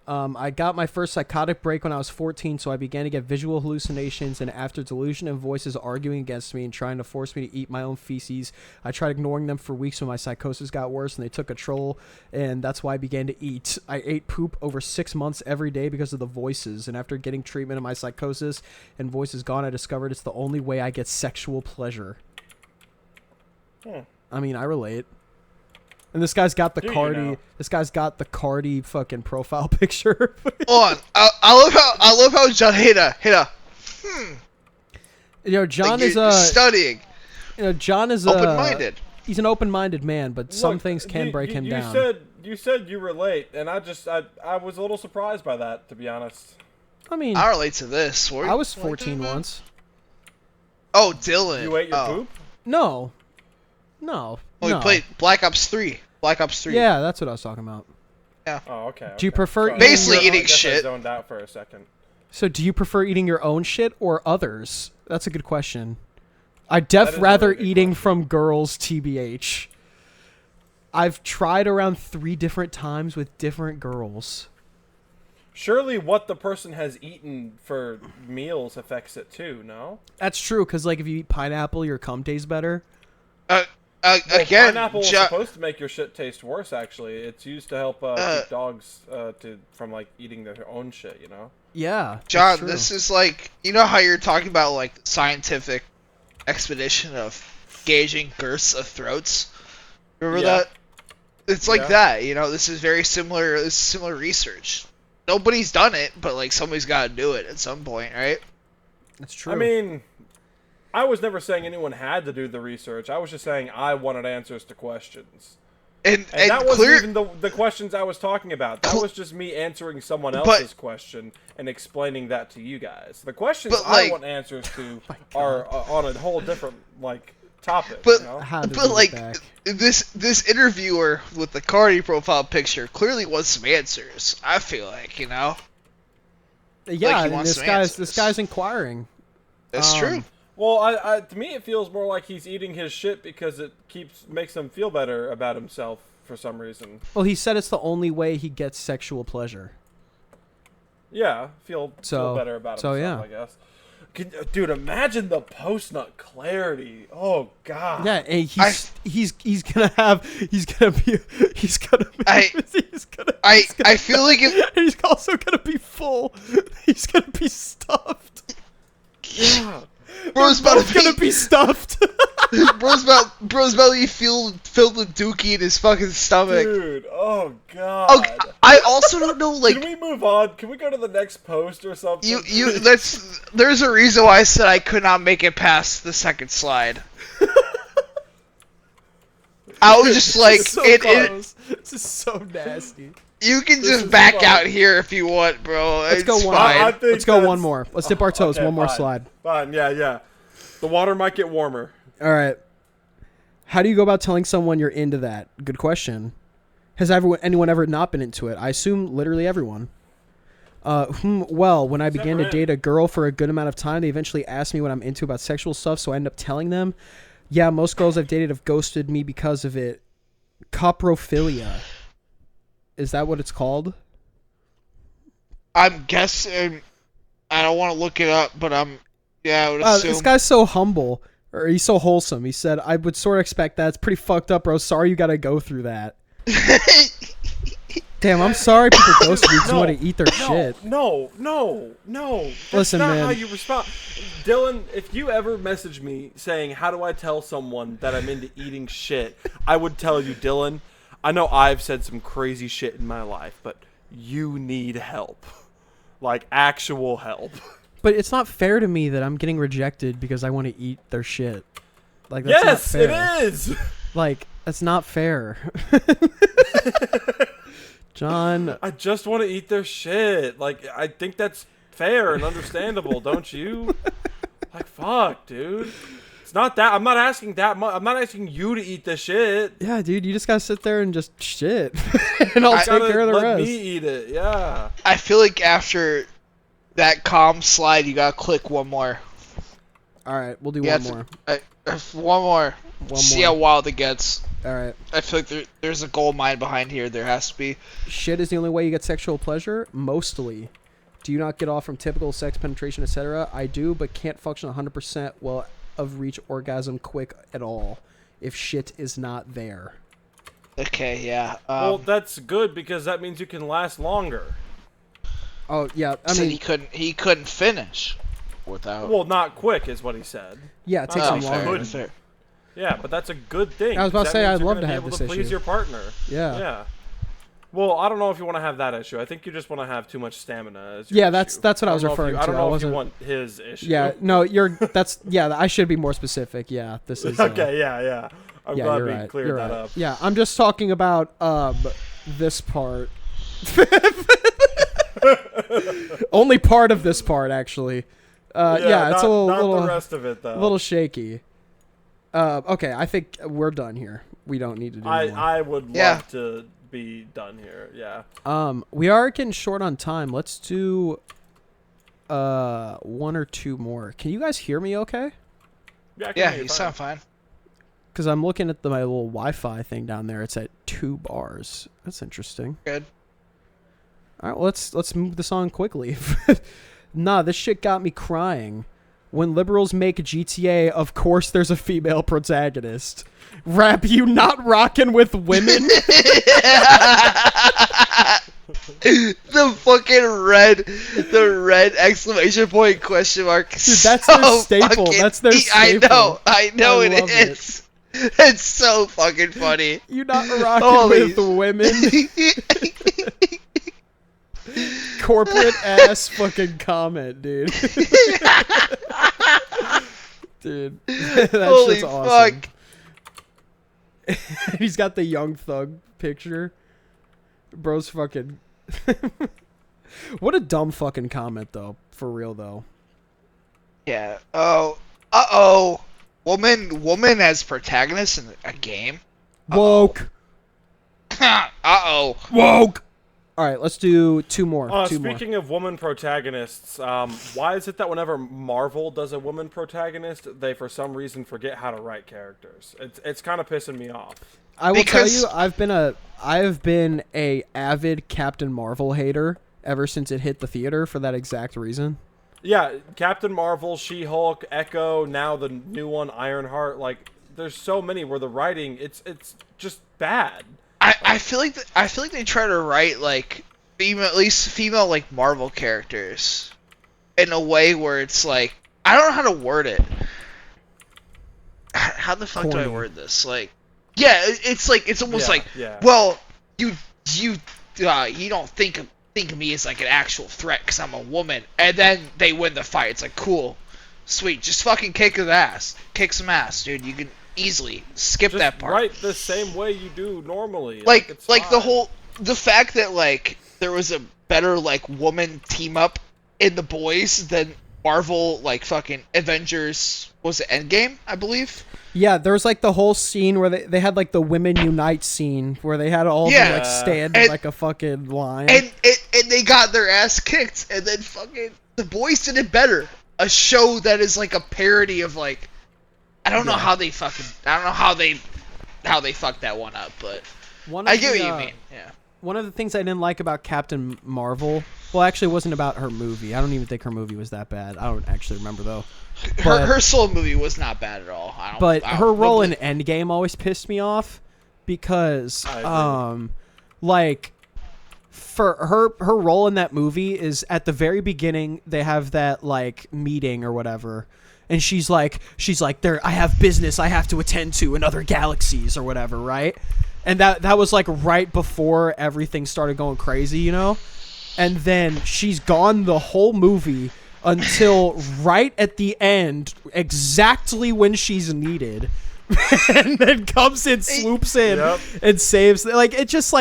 I got my first psychotic break when I was 14, so I began to get visual hallucinations, and after delusion and voices arguing against me and trying to force me to eat my own feces, I tried ignoring them for weeks when my psychosis got worse and they took control, and that's why I began to eat. I ate poop over 6 months every day because of the voices, and after getting treatment of my psychosis and voices gone, I discovered it's the only way I get sexual pleasure. I mean, I relate. And this guy's got the Cardi. know? This guy's got the Cardi fucking profile picture. Hold on. I love how John Hida. John Like, is you're studying, John is open-minded. He's an open-minded man, but some Look, things can break him down. You said you relate, and I was a little surprised by that, to be honest. I mean, I relate to this. What I was what are you 14 talking about? once. Oh, Dylan. You ate your oh. poop? No. Oh, no. we played Black Ops 3. Black Ops 3. Yeah, that's what I was talking about. Oh, okay. Do you okay. prefer Sorry. Basically I eating guess I shit. zoned out for a second. So, do you prefer eating your own shit or others? That's a good question. I That is a rather really good eating question. from girls, TBH. I've tried around 3 different times with different girls. Surely what the person has eaten for meals affects it too, no? That's true, because like if you eat pineapple, your cum tastes better. Well, Again, pineapple is supposed to make your shit taste worse, actually. It's used to help keep dogs from like eating their own shit, you know? Yeah, that's John, true. this is like, you know how you're talking about like scientific expedition of gauging girths of throats? Remember Yeah. that? It's like Yeah. that, you know, this is very similar, this is similar research. Nobody's done it, but like somebody's got to do it at some point, right? That's true. I mean, I was never saying anyone had to do the research. I was just saying I wanted answers to questions. And that wasn't even the questions I was talking about. That was just me answering someone else's question and explaining that to you guys. The questions I want answers to are on a whole different topic. But you know? this interviewer with the Cardi profile picture clearly wants some answers. I feel like, you know. Yeah, this guy's inquiring. That's true. Well, to me, it feels more like he's eating his shit because it makes him feel better about himself for some reason. Well, he said it's the only way he gets sexual pleasure. Yeah, feel better about himself, I guess. Dude, imagine the post-nut clarity. Oh God. Yeah, and he's gonna I feel like he's also gonna be full. He's gonna be stuffed. Yeah. Bro's gonna be stuffed. Bro's about to be filled with dookie in his fucking stomach. Dude, oh God. Okay, I also don't know, Can we move on? Can we go to the next post or something? There's a reason why I said I could not make it past the second slide. I was just like, this is so nasty. You can just back out here if you want, bro. Let's go one. Let's go one more. Let's dip our toes. One more slide. Fine. Yeah. The water might get warmer. All right. How do you go about telling someone you're into that? Good question. Has anyone ever not been into it? I assume literally everyone. Well, when I began to date a girl for a good amount of time, they eventually asked me what I'm into about sexual stuff, so I end up telling them. Yeah, most girls I've dated have ghosted me because of it. Coprophilia. Is that what it's called? I'm guessing. I don't want to look it up, but I would assume. This guy's so humble, or he's so wholesome. He said, "I would sort of expect that. It's pretty fucked up, bro. Sorry you got to go through that." Damn, I'm sorry people ghost you because want to eat their shit. No. That's not how you respond. Dylan, if you ever message me saying, "How do I tell someone that I'm into eating shit?" I would tell you, Dylan, I know I've said some crazy shit in my life, but you need help. Like, actual help. But it's not fair to me that I'm getting rejected because I want to eat their shit. Like, that's not fair. It is! Like, that's not fair. John. I just want to eat their shit. Like, I think that's fair and understandable, don't you? Like, fuck, dude. It's not that. I'm not asking that much. I'm not asking you to eat the shit. Yeah, dude, you just gotta sit there and just shit. And I'll take care of the rest. Let me eat it, yeah. I feel like after that calm slide, you gotta click one more. Alright, we'll do one more. One more. See how wild it gets. Alright. I feel like there's a gold mine behind here. There has to be. Shit is the only way you get sexual pleasure? Mostly. Do you not get off from typical sex penetration, etc.? I do, but can't function 100% well of reach orgasm quick at all if shit is not there. Okay, yeah. Well, that's good because that means you can last longer. Oh yeah, I mean he couldn't finish without. Well, not quick is what he said. Yeah, it takes him longer. Yeah, but that's a good thing. I was about to say I'd love to have this issue. Please your partner. Yeah. Well, I don't know if you want to have that issue. I think you just want to have too much stamina. As yeah, that's what I was referring to. I don't know if you want his issue. Yeah, no, I should be more specific. Yeah, this is. Okay, yeah. I'm glad we cleared that up. Yeah, I'm just talking about this part. Only part of this part, actually. Yeah, it's not the rest of it though. A little shaky. Okay, I think we're done here. We don't need to do more. I would love to be done here. Yeah. We are getting short on time. Let's do one or two more. Can you guys hear me okay? Yeah, you sound fine. Because I'm looking at my little Wi-Fi thing down there. It's at 2 bars. That's interesting. Good. All right, well, let's move this on quickly. Nah, this shit got me crying. When liberals make GTA, of course there's a female protagonist. Rap, you not rocking with women? the red exclamation point question mark. Dude, that's their staple. That's their staple. I know it is. It's so fucking funny. You not rocking with women? Corporate ass fucking comment, dude. Dude, that Holy shit's awesome. fuck. He's got the Young Thug picture. Bro's fucking... What a dumb fucking comment, though. For real, though. Yeah. Oh. Uh-oh. Woman as protagonist in a game? Woke. Uh-oh. Woke. All right, let's do two more. Speaking of woman protagonists, why is it that whenever Marvel does a woman protagonist, they for some reason forget how to write characters? It's kind of pissing me off. I will tell you, I've been a avid Captain Marvel hater ever since it hit the theater for that exact reason. Yeah, Captain Marvel, She-Hulk, Echo, now the new one, Ironheart. Like, there's so many where the writing, it's just bad. I feel like they try to write like female like Marvel characters in a way where it's like, I don't know how to word it. How the fuck do I word this? Like, yeah, it's almost well, you don't think of me as like an actual threat because I'm a woman, and then they win the fight. It's like, cool, sweet, just fucking kick some ass, dude. You can easily skip that part. Write the same way you do normally. Like fine. the fact that like there was a better like woman team up in The Boys than Marvel like fucking Avengers, was it Endgame, I believe? Yeah, there was like the whole scene where they had like the Women Unite scene where they had all of them like stand in like a fucking line. And they got their ass kicked, and then fucking The Boys did it better. A show that is like a parody of like, I don't know how they fucked that one up, but I get what you mean. Yeah. One of the things I didn't like about Captain Marvel, well, actually, it wasn't about her movie. I don't even think her movie was that bad. I don't actually remember though. But her solo movie was not bad at all. Her role in Endgame always pissed me off because, like, for her role in that movie is at the very beginning. They have that like meeting or whatever. And she's like, there, I have business I have to attend to in other galaxies or whatever, right? And that was like right before everything started going crazy, you know? And then she's gone the whole movie until right at the end, exactly when she's needed. And then comes in, swoops in, and saves. Like, it's just,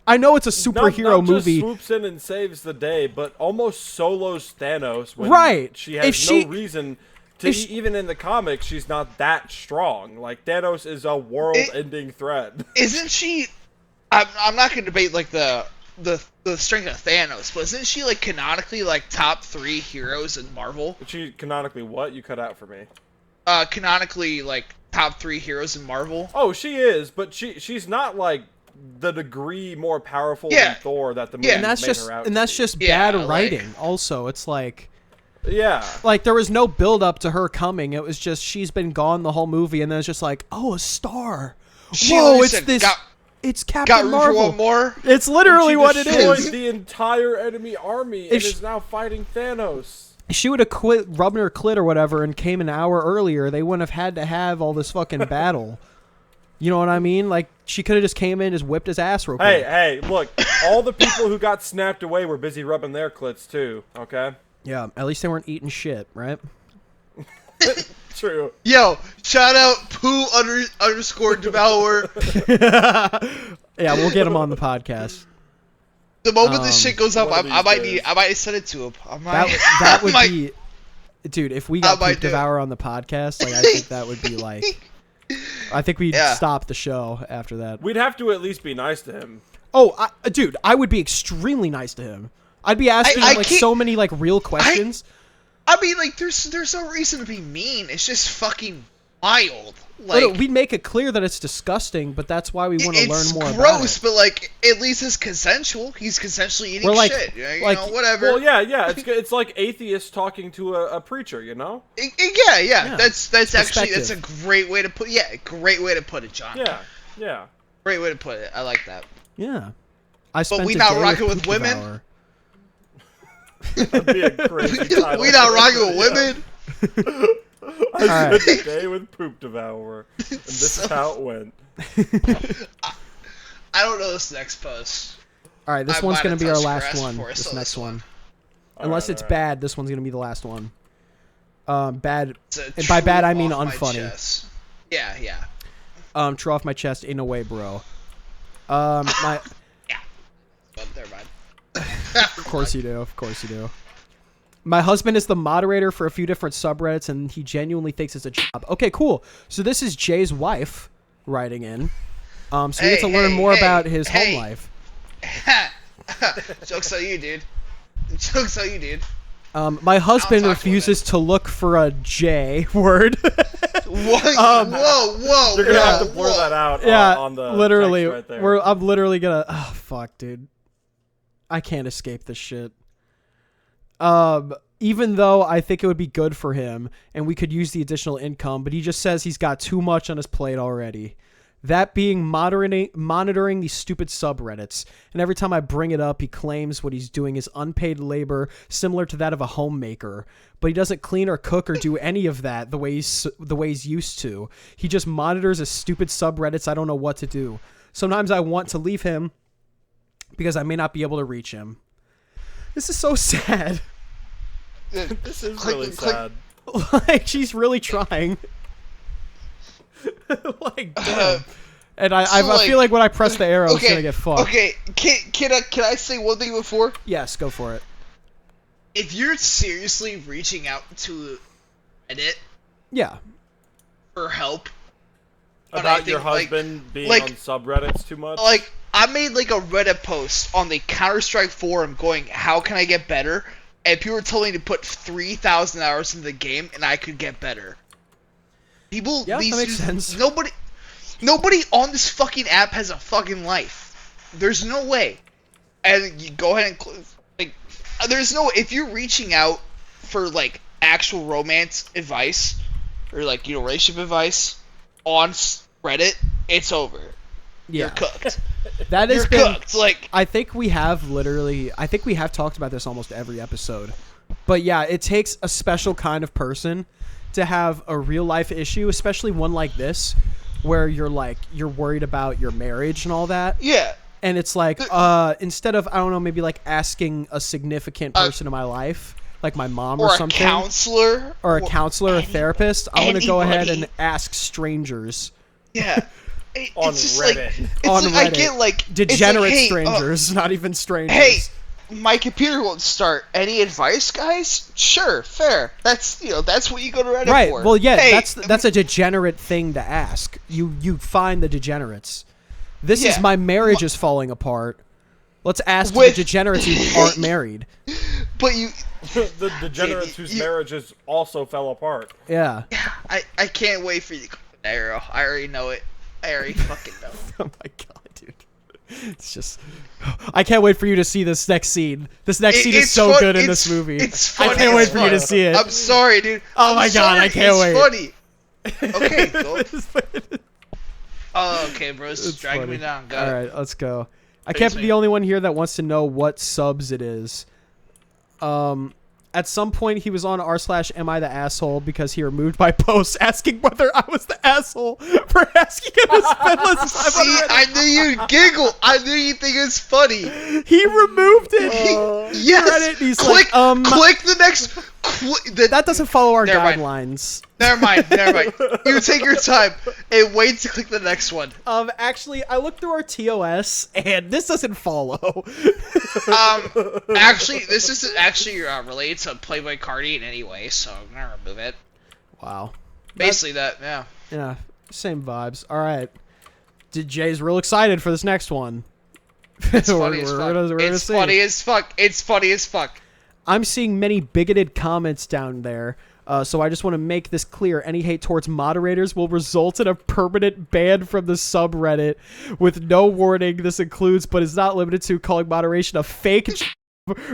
I know it's a superhero movie. Not just swoops in and saves the day, but almost solos Thanos. When she has no reason to. Even in the comics, she's not that strong. Like, Thanos is a world-ending threat. Isn't she? I'm not gonna debate like the strength of Thanos, but isn't she like canonically like top 3 heroes in Marvel? But she canonically what? You cut out for me. Canonically like top 3 heroes in Marvel. Oh, she is, but she's not like the degree more powerful than Thor that the movie made her out. And that's just bad writing. Also, it's like, like there was no build up to her coming. It was just she's been gone the whole movie, and then it's just like, oh, a star. Whoa, it's this. It's Captain Marvel. One more? It's literally what it is. She destroyed the entire enemy army and is now fighting Thanos. She would have quit rubbing her clit or whatever and came an hour earlier. They wouldn't have had to have all this fucking battle. You know what I mean? Like, she could have just came in and just whipped his ass real quick. Hey, look. All the people who got snapped away were busy rubbing their clits, too, okay? Yeah, at least they weren't eating shit, right? True. Yo, shout out _Devour. Yeah, we'll get him on the podcast. The moment this shit goes up, I might send it to him. That would be, dude. If we got Poop Devour on the podcast, like I think that would be like, I think we'd stop the show after that. We'd have to at least be nice to him. Oh, dude, I would be extremely nice to him. I'd be asking him so many like real questions. I mean, like, there's no reason to be mean. It's just fucking wild. Like, we'd make it clear that it's disgusting, but that's why we want to learn more about it. It's gross, but, like, at least it's consensual. He's consensually eating shit. You know, whatever. Well, yeah. It's like atheists talking to a preacher, you know? Yeah. That's actually, that's a great way to put it. Great way to put it, John. Yeah. Great way to put it. I like that. Yeah. But we not rocking with women? That'd be a crazy title. We not rocking with women? I spent the day with Poop Devourer, and this is how it went. I don't know this next post. All right, this one's going to be our last one. This next one. Unless it's bad, this one's going to be the last one. Bad. It's a And by bad, true I mean off my unfunny. chest. Yeah. True off my chest. Ain't no way, bro. My. But never mind. Of course you do. Of course you do. My husband is the moderator for a few different subreddits, and he genuinely thinks it's a job. Okay, cool. So this is Jay's wife writing in. So we get to learn more about his home life. Joke's on you, dude. Joke's on you, dude. My husband I'll talk to him refuses to look for a J word. What? Whoa. You're gonna have to blur that out on the literally. text right there. I'm literally gonna. Oh fuck, dude. I can't escape this shit. Even though I think it would be good for him and we could use the additional income, but he just says he's got too much on his plate already. That being monitoring these stupid subreddits. And every time I bring it up, he claims what he's doing is unpaid labor similar to that of a homemaker. But he doesn't clean or cook or do any of that the way he's used to. He just monitors his stupid subreddits. I don't know what to do. Sometimes I want to leave him because I may not be able to reach him. This is so sad. This is really sad. Like, she's really trying. Like, damn. And I feel like when I press the arrow, it's gonna get fucked. Okay, can I say one thing before? Yes, go for it. If you're seriously reaching out to Reddit Yeah. for help About your husband being on subreddits too much? Like, I made like a Reddit post on the Counter-Strike forum going, how can I get better? And people were telling me to put 3,000 hours into the game and I could get better. People, Yeah, that makes sense. Nobody on this fucking app has a fucking life. There's no way. And you go ahead and there's no, if you're reaching out for like actual romance advice or like, relationship advice on Reddit, it's over. Yeah. You're cooked. That has You're been cooked. Like, I think we have talked about this almost every episode. But yeah, it takes a special kind of person to have a real life issue, especially one like this where you're worried about your marriage and all that. yeah. And it's like, instead of, I don't know, maybe like asking a significant person in my life, like my mom or something. Or a counselor. Or a counselor, a therapist. I'm going to go ahead anybody. and ask strangers. Yeah. On It's just Reddit. like, it's On like Reddit. I get like Degenerate it's like, hey, strangers, not even strangers. hey, my computer won't start. Any advice, guys? Sure, fair. That's that's what you go to Reddit Right. for. Well, yeah, Hey, that's a degenerate thing to ask. You find the degenerates. This is my marriage is falling apart. Let's ask the degenerates who aren't married. But you, The degenerates whose marriages also fell apart. Yeah. I can't wait for you to click the arrow. I already know it. I already fucking know. Oh my god, dude. It's just, I can't wait for you to see this next scene. This next scene is so good in this movie. It's funny. I can't wait for you to see it. I'm sorry, dude. Oh my god, I can't wait. It's funny. Okay, go. Oh, okay, bro. This is dragging me down. Got it. Alright, let's go. I can't be the only one here that wants to know what subs it is. At some point, he was on r/am I the asshole because he removed my post asking whether I was the asshole for asking him to spend less time See, on Reddit. I knew you'd giggle. I knew you'd think it was funny. He removed it. Yes. Reddit, he's click, like, click the next. that doesn't follow our Never mind. guidelines. Never mind. You take your time and wait to click the next one. Actually, I looked through our TOS and this doesn't follow. Actually, this isn't actually related to Playboicarti in any way, so I'm gonna remove it. Wow. Basically, yeah. Yeah, same vibes. All right. Jay's real excited for this next one. It's funny as fuck. It's funny as fuck. It's funny as fuck. I'm seeing many bigoted comments down there. So I just want to make this clear. Any hate towards moderators will result in a permanent ban from the subreddit with no warning. This includes, but is not limited to, calling moderation a fake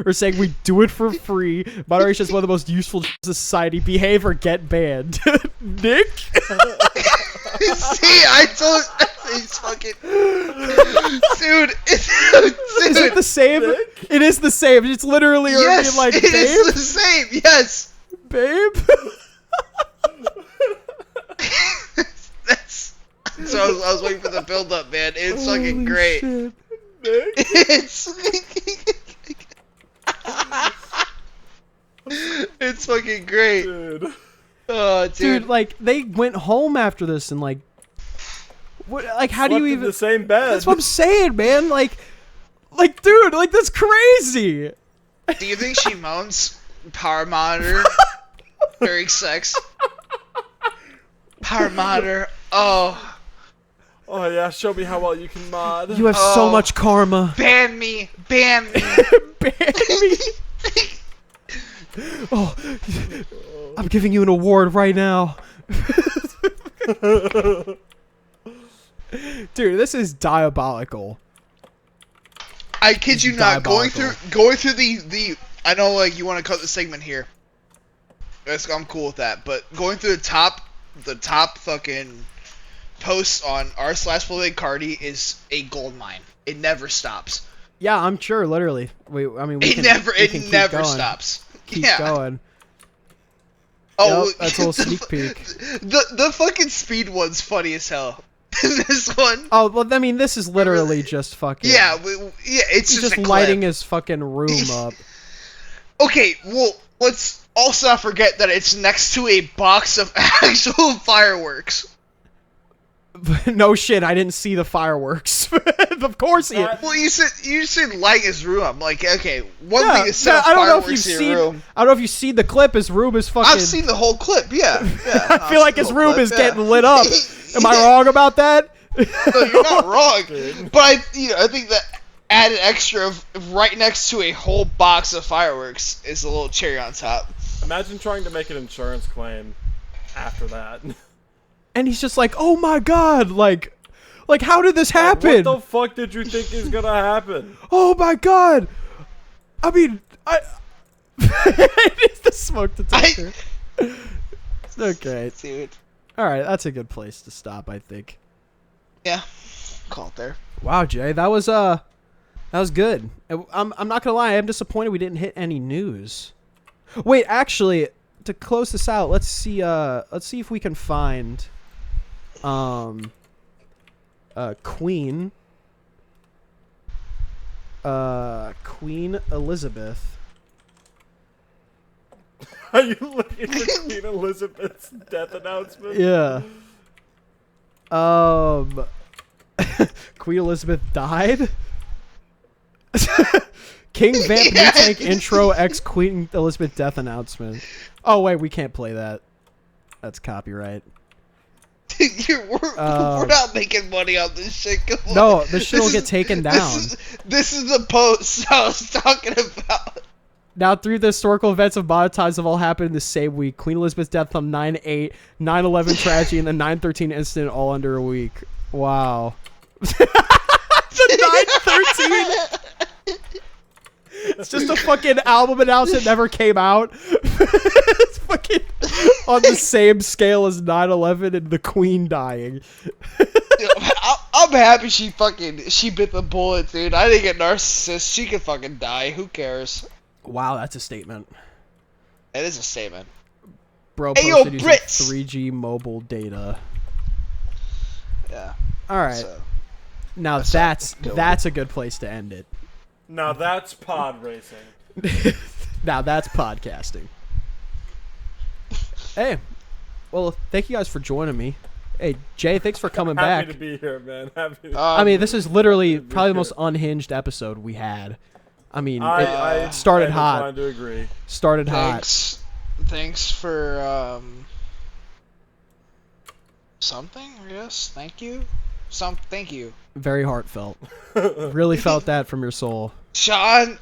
or saying we do it for free. Moderation is one of the most useful in society. Behave or get banned. Nick? See, I told he's fucking dude. Is it the same? It is the same. It's literally yes, like, it babe? is the same. Yes, babe. That's so. I was waiting for the build up, man. It's fucking Holy great. Shit. It's It's fucking great. Dude. Oh, dude. Dude, like, they went home after this and, like, what, like, how do you Slept in even... the same bed? That's what I'm saying, man. Like, dude, like, that's crazy. Do you think she moans power monitor during sex? Power monitor. Oh. Oh yeah, show me how well you can mod. You have so much karma. Ban me. Ban me. Ban me. Oh, I'm giving you an award right now. Dude, this is diabolical. I kid you not. Going Diabolical. through the. I know, like, you want to cut the segment here. I'm cool with that. But going through the top fucking posts on r/Playboicarti is a gold mine. It never stops. Yeah, I'm sure. Literally, we can It never going. stops. Keep yeah. going. Oh, Yep, that's a little sneak peek. The fucking speed one's funny as hell. This one. Oh well, I mean, this is literally just fucking. Yeah, it's he's just just a lighting clip. his fucking room up. Okay, well, let's also not forget that it's next to a box of actual fireworks. No shit, I didn't see the fireworks. Of course he. Well, you said lighting his room. I'm like, okay, one thing is set up I don't know if you've fireworks in your seen. room. I don't know if you've seen the clip. His room is fucking. I've seen the whole clip. Yeah. I feel like his room is getting lit up. Am I wrong about that? No, you're not wrong. But I think that added extra of right next to a whole box of fireworks is a little cherry on top. Imagine trying to make an insurance claim after that. And he's just like, "Oh my god!" Like how did this happen? What the fuck did you think is gonna happen? Oh my god! I mean, it's the smoke detector. Okay, Dude. all right, that's a good place to stop, I think. Yeah. Call it there. Wow, Jay, that was good. I'm not gonna lie, I'm disappointed we didn't hit any news. Wait, actually, to close this out, let's see if we can find Queen Elizabeth. Are you looking at Queen Elizabeth's death announcement? Yeah. Queen Elizabeth died. King Vamp New Tank intro X Queen Elizabeth death announcement. Oh wait, we can't play that. That's copyright. We're not making money on this shit. Come on. No, this shit will get taken down. This is the post I was talking about. Now, through the historical events of modern times have all happened in the same week. Queen Elizabeth's death on 9/8, 9/11 tragedy, and the 9/13 incident all under a week. Wow. The 9/13. It's just a fucking album announcement never came out. It's fucking on the same scale as 9/11 and the Queen dying. I'm happy she bit the bullet, dude. I didn't get narcissist. She could fucking die. Who cares? Wow, that's a statement. It is a statement. Bro Hey, yo, posted using Brits! 3G mobile data. Yeah. All right. So, Now that's a good place to end it. Now that's pod racing. Now that's podcasting. Hey, well, thank you guys for joining me. Hey, Jay, thanks for coming back. Happy to be here, man. Happy to I mean, this is literally probably the most unhinged episode we had. I mean, I it started hot. I'm inclined to agree. Started hot. Thanks for something, I guess. Thank you. Thank you. Very heartfelt. Really felt that from your soul. Sean,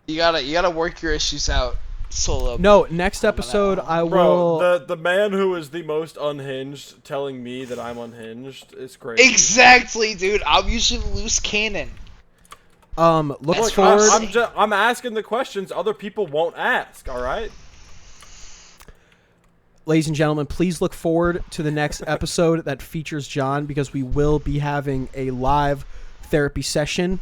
you gotta work your issues out solo. No, next episode I will. Bro, the man who is the most unhinged telling me that I'm unhinged is crazy. Exactly, dude. I'm usually the loose cannon. Look Look, forward. I'm asking the questions other people won't ask. All right. Ladies and gentlemen, please look forward to the next episode that features John, because we will be having a live therapy session,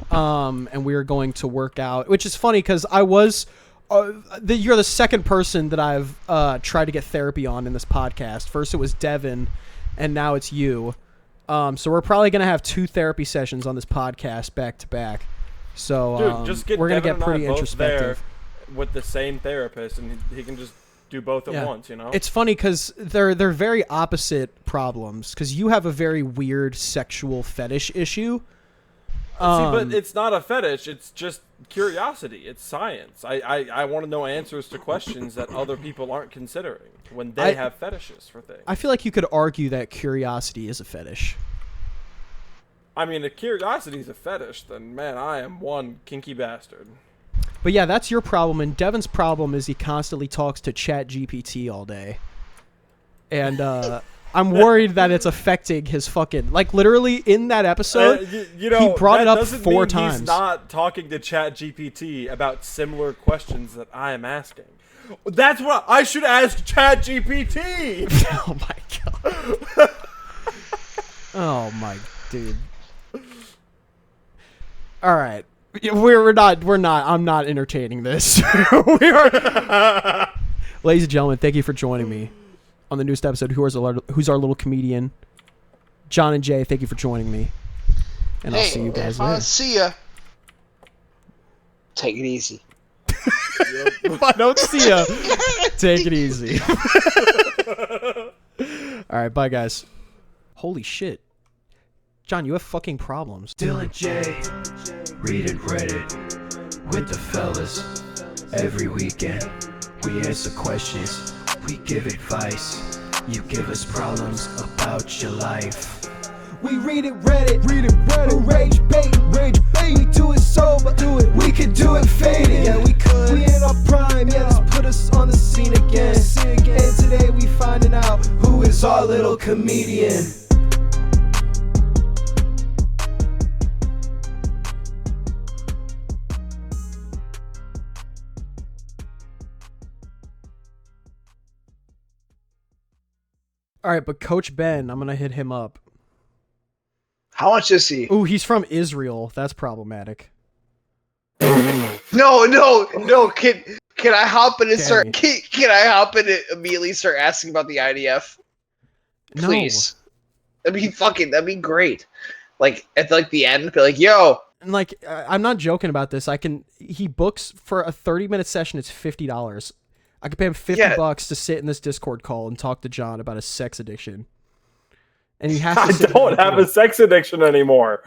and we are going to work out. Which is funny because I was. You're the second person that I've tried to get therapy on in this podcast. First it was Devin, and now it's you. So we're probably going to have 2 therapy sessions on this podcast back to back. So Dude, just get we're gonna Devin get pretty and I both there introspective. with the same therapist, and he can just do both at once. You know, It's funny because they're very opposite problems. Because you have a very weird sexual fetish issue. but it's not a fetish. It's just curiosity. It's science. I want to know answers to questions that other people aren't considering when they have fetishes for things. I feel like you could argue that curiosity is a fetish. I mean, if curiosity is a fetish, then man, I am one kinky bastard. But yeah, that's your problem. And Devin's problem is he constantly talks to ChatGPT all day. And I'm worried that it's affecting his fucking... Like, literally, in that episode, you know, he brought it up doesn't 4 mean times. He's not talking to ChatGPT about similar questions that I am asking. That's what I should ask ChatGPT. Oh, my God. Oh, my... Dude. All right. We're not. I'm not entertaining this. We are. Ladies and gentlemen, thank you for joining me on the newest episode. Who's our little comedian? John and Jay, thank you for joining me. And I'll see you guys later. See ya. Take it easy. If I don't see ya, take it easy. All right, bye, guys. Holy shit. John, you have fucking problems. Dylan J, reading Reddit with the fellas. Every weekend, we answer questions, we give advice. You give us problems about your life. We read it Reddit, rage bait. We do it sober, we could do it faded. Yeah, we could. We in our prime, yeah, let's put us on the scene again. And today we finding out who is our little comedian. All right, but Coach Ben, I'm gonna hit him up. How much is he? Ooh, he's from Israel. That's problematic. No. Can I hop in and start? Damn Can I hop in and immediately start asking about the IDF? Please. That'd be great. Like at the end, be like, yo. And like, I'm not joking about this. He books for a 30-minute session. It's $50. I could pay him $50 to sit in this Discord call and talk to John about his sex addiction. And he has to I don't have a sex addiction anymore.